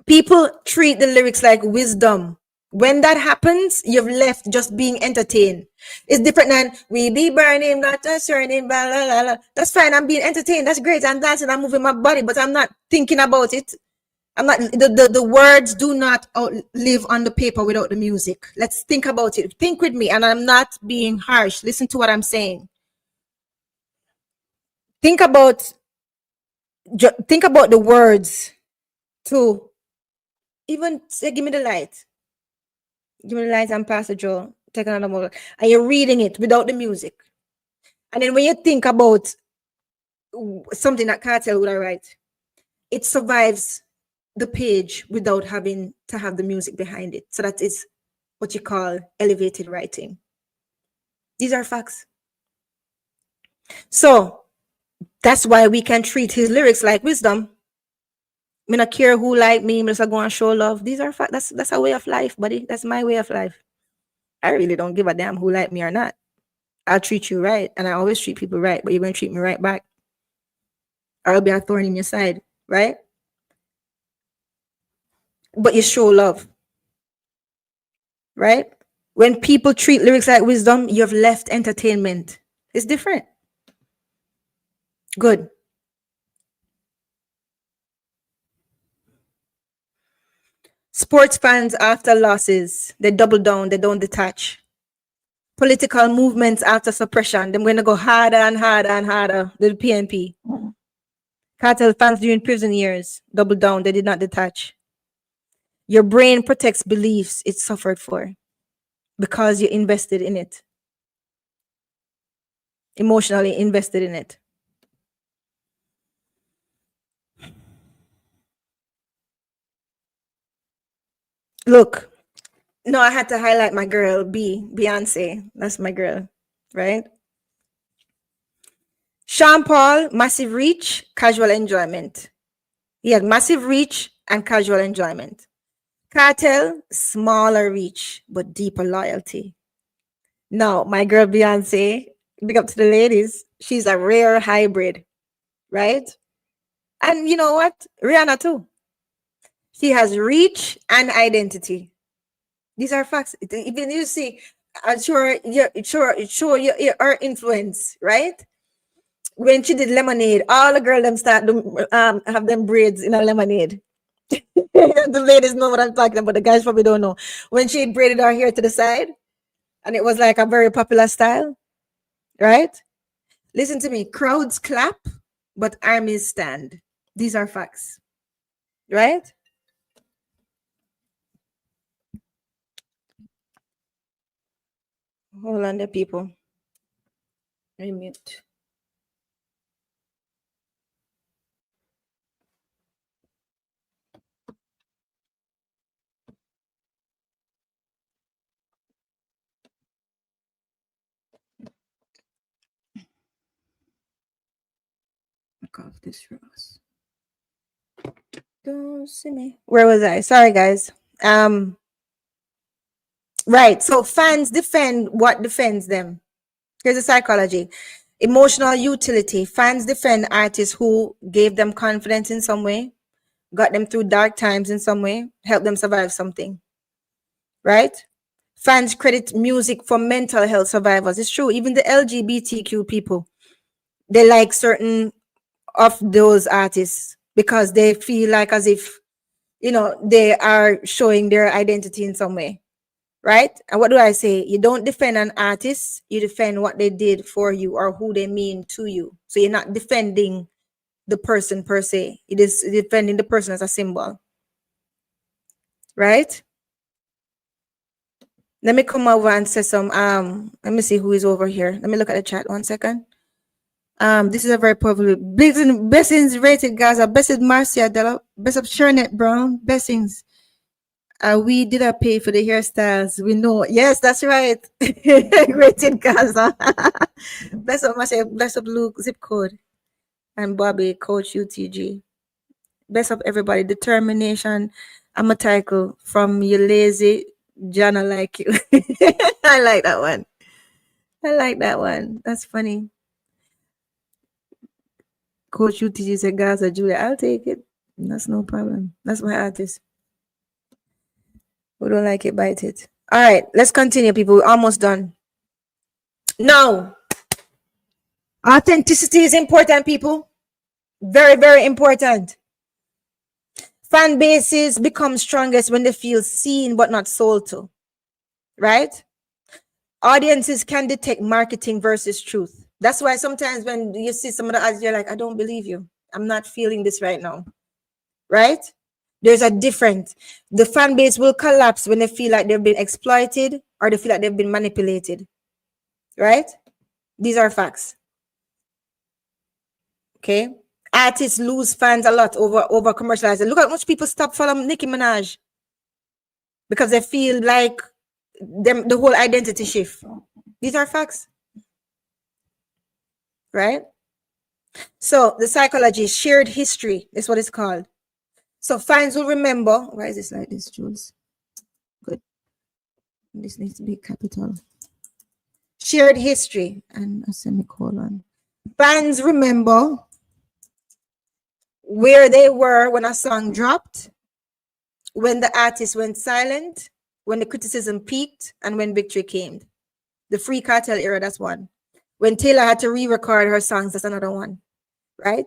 People treat the lyrics like wisdom. When that happens, you've left just being entertained. It's different than we be burning, got a surname, blah, blah, blah, blah. That's fine. I'm being entertained. That's great. I'm dancing. I'm moving my body, but I'm not thinking about it. I'm not. The words do not live on the paper without the music. Let's think about it. Think with me, and I'm not being harsh. Listen to what I'm saying. Think about the words to even say, give me the light. Give me the light and pass the Joe. Take another moment. And you're reading it without the music. And then when you think about something that Kartel would write, it survives the page without having to have the music behind it. So that is what you call elevated writing. These are facts. So that's why we can treat his lyrics like wisdom. Me not care who like me, me just go and show love. These are facts. That's a way of life, buddy. That's my way of life. I really don't give a damn who like me or not. I'll treat you right, and I always treat people right, but you're going to treat me right back, or I'll be a thorn in your side, right? But you show love, right? When people treat lyrics like wisdom, you've left entertainment. It's different. Good. Sports fans, after losses, they double down, they don't detach. Political movements after suppression, they're going to go harder and harder and harder. The PNP. Cartel fans during prison years, double down, they did not detach. Your brain protects beliefs it suffered for because you invested in it. Emotionally invested in it. Look, no, I had to highlight my girl, Beyonce. That's my girl, right? Sean Paul, massive reach, casual enjoyment. He had massive reach and casual enjoyment. Cartel, smaller reach, but deeper loyalty. Now, my girl Beyonce, big up to the ladies. She's a rare hybrid, right? And you know what? Rihanna too. She has reach and identity. These are facts. Even you see, I'm sure, sure, her influence, right? When she did lemonade, all the girl them start have them braids in a lemonade. The ladies know what I'm talking about. The guys probably don't know. When she braided her hair to the side, and it was like a very popular style, right? Listen to me. Crowds clap, but armies stand. These are facts, right? Hold on, the people. Let me mute. Look off this rose. Don't see me. Where was I? Sorry, guys. Um, right. So fans defend what defends them. Here's the psychology. Emotional utility. Fans defend artists who gave them confidence in some way, got them through dark times in some way, helped them survive something. Right? Fans credit music for mental health survivors. It's true. Even the LGBTQ people, they like certain of those artists because they feel like as if, they are showing their identity in some way. Right? And what do I say? You don't defend an artist, you defend what they did for you or who they mean to you. So you're not defending the person per se, it is defending the person as a symbol. Right? Let me come over and say some let me see who is over here. Let me look at the chat 1 second. This is a very popular blessings rated Gaza, blessed Marcia Della, best of Shernet Brown, blessings. We did not pay for the hairstyles. We know. Yes, that's right. Rated Gaza. Bless up Marcia, bless up Luke, zip code. And Bobby, coach UTG. Bless up everybody. Determination. I'm a title from you lazy. John, I like you. I like that one. I like that one. That's funny. Coach UTG said Gaza, Julia. I'll take it. That's no problem. That's my artist. Who don't like it, bite it. All right, let's continue, people. We're almost done. Now, authenticity is important, people. Very, very important. Fan bases become strongest when they feel seen but not sold to. Right? Audiences can detect marketing versus truth. That's why sometimes when you see some of the ads, you're like, I don't believe you. I'm not feeling this right now. Right? There's a difference. The fan base will collapse when they feel like they've been exploited or they feel like they've been manipulated. Right? These are facts. Okay? Artists lose fans a lot over commercializing. Look at how much people stop following Nicki Minaj because they feel like the whole identity shift. These are facts. Right? So the psychology, shared history is what it's called. So fans will remember. Why is this like this, Jules? Good. This needs to be capital. Shared history and a semicolon. Fans remember where they were when a song dropped, when the artist went silent, when the criticism peaked, and when victory came. The free cartel era, that's one. When Taylor had to re-record her songs, that's another one, right?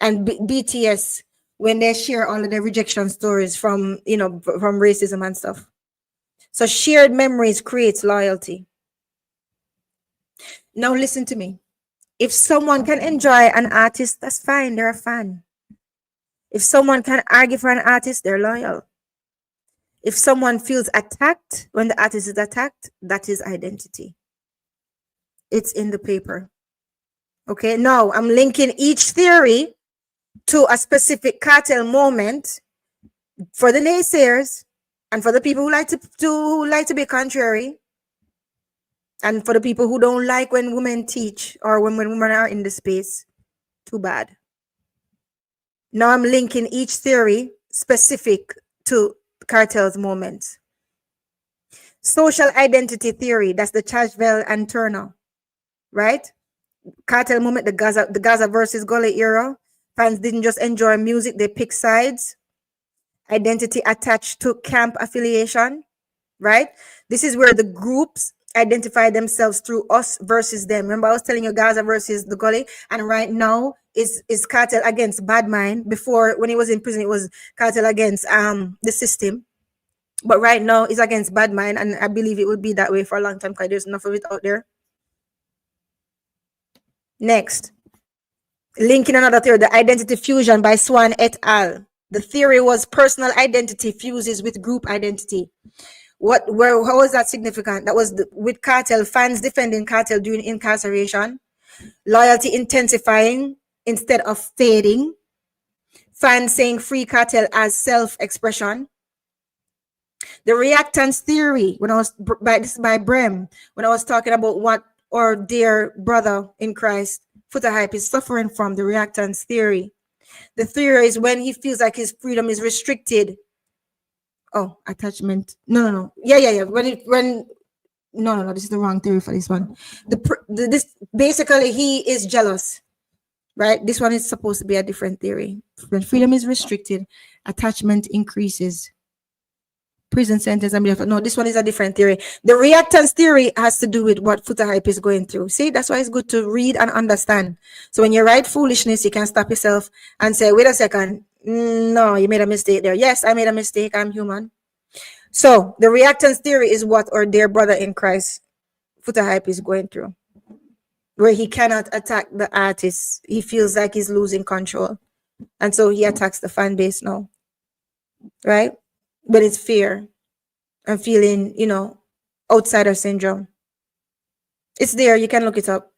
And BTS, when they share all of their rejection stories from racism and stuff. So shared memories creates loyalty. Now listen to me. If someone can enjoy an artist, that's fine. They're a fan. If someone can argue for an artist, they're loyal. If someone feels attacked when the artist is attacked, that is identity. It's in the paper. Okay, now I'm linking each theory to a specific cartel moment for the naysayers and for the people who like to be contrary, and for the people who don't like when women teach or when women are in the space. Too bad. Now I'm linking each theory specific to Kartel's moment. Social identity theory, that's the Chashvel and Turner, right? Kartel moment, the Gaza versus Gully era. Fans didn't just enjoy music, they picked sides. Identity attached to camp affiliation, right? This is where the groups identify themselves through us versus them. Remember, I was telling you Gaza versus the Gully, and right now is Kartel against Bad Mind. Before, when he was in prison, it was Kartel against the system. But right now, it's against Bad Mind, and I believe it will be that way for a long time because there's enough of it out there. Next, linking another theory, the identity fusion by Swan et al. The theory was personal identity fuses with group identity. How was that significant? That was with Kartel, fans defending Kartel during incarceration, loyalty intensifying instead of fading, fans saying free Kartel as self-expression. The reactance theory, this is by Brem, when I was talking about what our dear brother in Christ, Footer Hype, is suffering from, the reactance theory. The theory is when he feels like his freedom is restricted. Oh, attachment. No. Yeah. No. This is the wrong theory for this one. This basically, he is jealous, right? This one is supposed to be a different theory. When freedom is restricted, attachment increases. Prison sentence. No, this one is a different theory. The reactance theory has to do with what Footer Hype is going through. See, that's why it's good to read and understand. So when you write foolishness, you can stop yourself and say, wait a second. No, you made a mistake there. Yes, I made a mistake. I'm human. So the reactance theory is what our dear brother in Christ, Footer Hype, is going through, where he cannot attack the artist. He feels like he's losing control. And so he attacks the fan base now, right? But it's fear and feeling, outsider syndrome. It's there. You can look it up.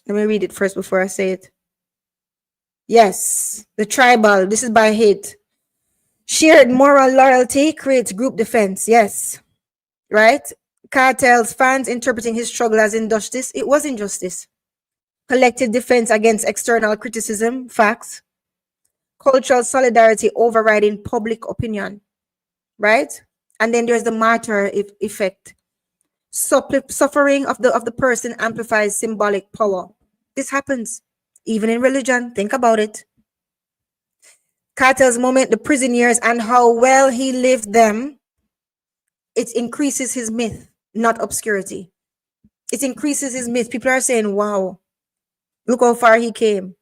Let me read it first before I say it. Yes, the tribal. This is by hate. Shared moral loyalty creates group defense. Yes, right? Kartel's fans interpreting his struggle as injustice. It was injustice. Collective defense against external criticism. Facts. Cultural solidarity overriding public opinion. Right? And then there's the martyr effect. Suffering of the person amplifies symbolic power. This happens even in religion. Think about it. Kartel's moment, the prison years, and how well he lived them, it increases his myth, not obscurity. It increases his myth. People are saying, wow, look how far he came.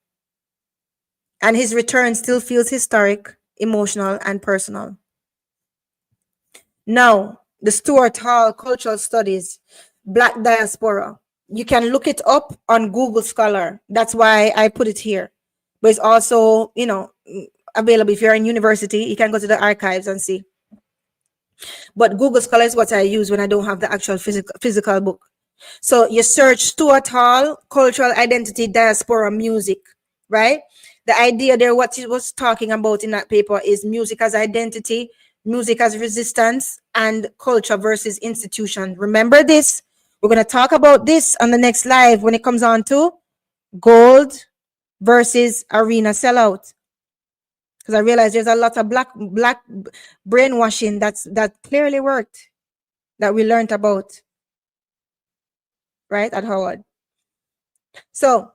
And his return still feels historic, emotional, and personal. Now, the Stuart Hall Cultural Studies, Black Diaspora. You can look it up on Google Scholar. That's why I put it here. But it's also, available. If you're in university, you can go to the archives and see. But Google Scholar is what I use when I don't have the actual physical book. So you search Stuart Hall, Cultural Identity, Diaspora, Music, right? The idea there, what he was talking about in that paper is music as identity, music as resistance, and culture versus institution. Remember this. We're going to talk about this on the next live when it comes on to gold versus arena sellout. Because I realized there's a lot of black brainwashing that clearly worked, that we learned about, right, at Howard. So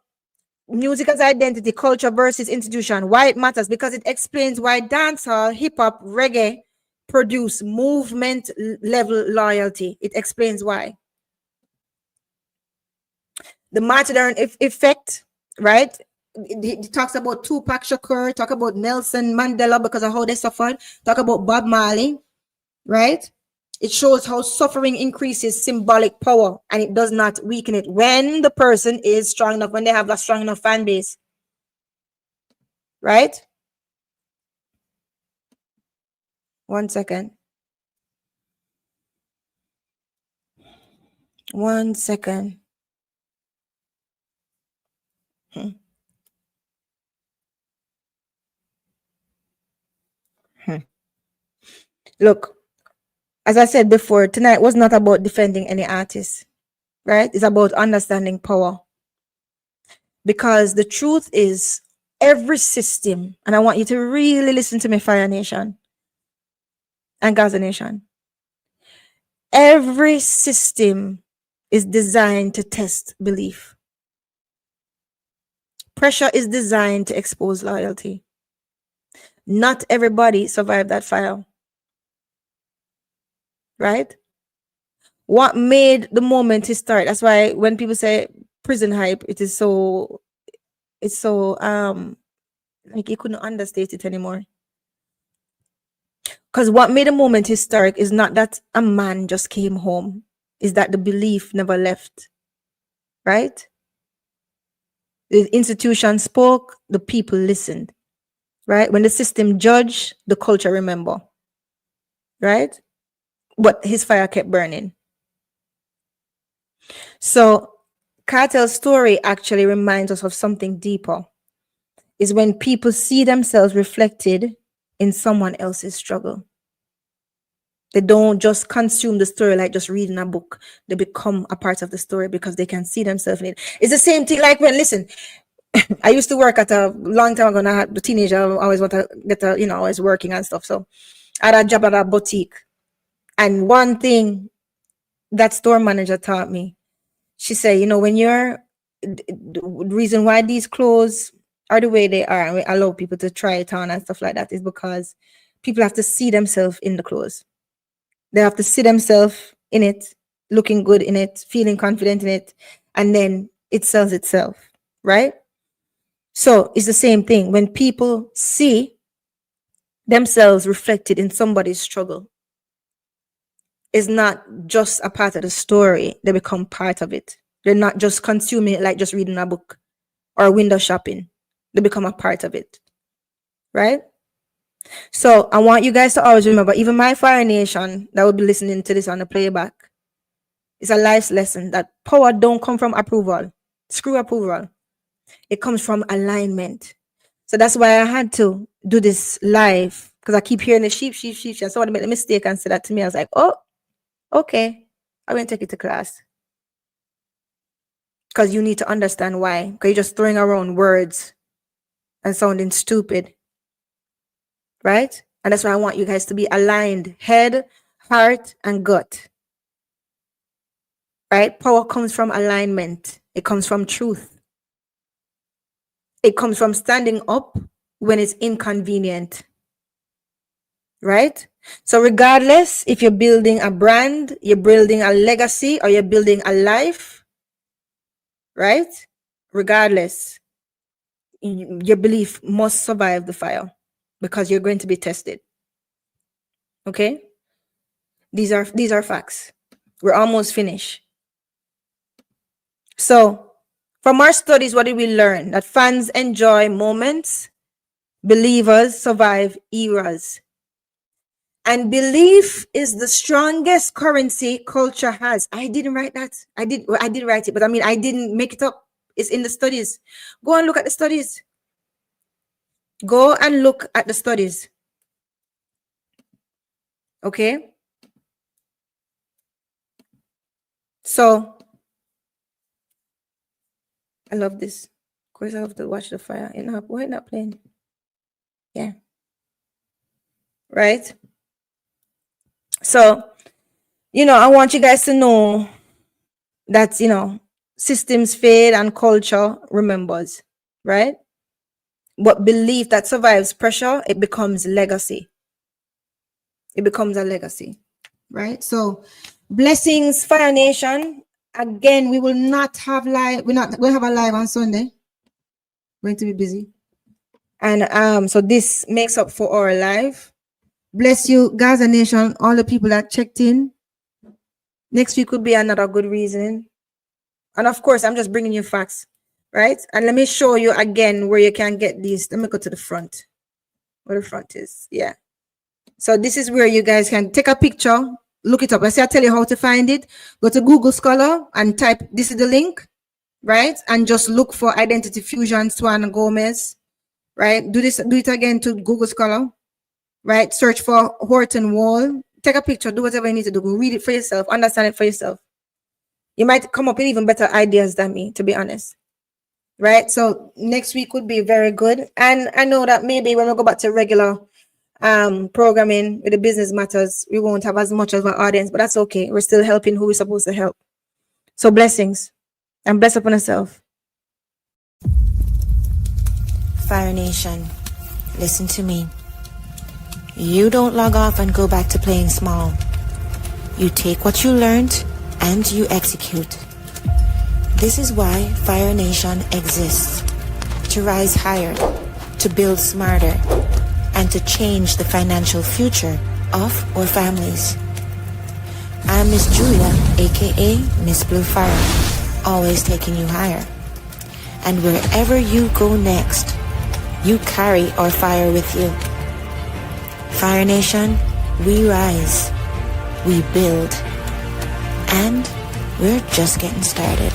music as identity, culture versus institution. Why it matters? Because it explains why dancehall, hip-hop, reggae produce movement level loyalty. It explains why. The martyrdom effect, right? He talks about Tupac Shakur, talk about Nelson Mandela because of how they suffered, talk about Bob Marley, right? It shows how suffering increases symbolic power and it does not weaken it when the person is strong enough, when they have a strong enough fan base, right? 1 second. 1 second. Look, as I said before, tonight was not about defending any artist, right? It's about understanding power. Because the truth is, every system, and I want you to really listen to me, Fire Nation and Gaza Nation. Every system is designed to test belief. Pressure is designed to expose loyalty. Not everybody survived that fire. Right? What made the moment historic? That's why when people say prison hype, it's so like you couldn't understate it anymore. Because what made a moment historic is not that a man just came home, is that the belief never left. Right? The institution spoke, the people listened. Right? When the system judged, the culture remember. Right? But his fire kept burning. So Kartel's story actually reminds us of something deeper. Is when people see themselves reflected in someone else's struggle. They don't just consume the story like just reading a book. They become a part of the story because they can see themselves in it. It's the same thing like when, listen, I used to work at a long time ago, and I had the teenager, I always want to get a, I was working and stuff. So I had a job at a boutique. And one thing that store manager taught me, she said, when you're, the reason why these clothes are the way they are, and we allow people to try it on and stuff like that, is because people have to see themselves in the clothes. They have to see themselves in it, looking good in it, feeling confident in it, and then it sells itself, right? So it's the same thing. When people see themselves reflected in somebody's struggle, it's not just a part of the story, they become part of it. They're not just consuming it like just reading a book or window shopping. They become a part of it, right? So I want you guys to always remember, even my Fire Nation that will be listening to this on the playback, it's a life lesson that power don't come from approval. Screw approval. It comes from alignment. So that's why I had to do this live, because I keep hearing the sheep. And somebody made a mistake and said that to me. I was like, oh, okay. I'm going to take it to class. Because you need to understand why. Because you're just throwing around words and sounding stupid. Right? And that's why I want you guys to be aligned. Head, heart, and gut. Right? Power comes from alignment. It comes from truth. It comes from standing up when it's inconvenient. Right? So regardless if you're building a brand, you're building a legacy, or you're building a life, right? Regardless, your belief must survive the fire because you're going to be tested. Okay? These are facts. We're almost finished. So from our studies, what did we learn? That fans enjoy moments, believers survive eras. And belief is the strongest currency culture has. I didn't write that. I did write it, but I mean, I didn't make it up. It's in the studies. Go and look at the studies. Go and look at the studies. Okay? So, I love this. Of course, I have to watch the fire. Why not playing? Yeah. Right? So, I want you guys to know that, systems fade and culture remembers, right? But belief that survives pressure, it becomes legacy. It becomes a legacy, right? So, blessings, Fire Nation. Again, we will not have live. We'll have a live on Sunday. Going to be busy. And so this makes up for our live. Bless you, Gaza Nation, all the people that checked in. Next week could be another good reason. And of course, I'm just bringing you facts, right? And let me show you again where you can get these. Let me go to the front. Where the front is. Yeah. So this is where you guys can take a picture, look it up. I say I tell you how to find it. Go to Google Scholar and type, this is the link, right? And just look for Identity Fusion Swan Gomez, right? Do it again to Google Scholar, right? Search for Horton Wall. Take a picture, do whatever you need to do. Go read it for yourself, understand it for yourself. You might come up with even better ideas than me, to be honest. right? So next week would be very good. And I know that maybe when we go back to regular programming with the business matters, we won't have as much of an audience, but that's okay. We're still helping who we're supposed to help. So blessings, and bless upon yourself. Fire Nation, listen to me. You don't log off and go back to playing small. You take what you learned and you execute. This is why Fire Nation exists. To rise higher, to build smarter, and to change the financial future of our families. I'm Miss Julia, A.K.A. Miss Blue Fire, always taking you higher. And wherever you go next, you carry our fire with you. Fire Nation, we rise, we build, and we're just getting started.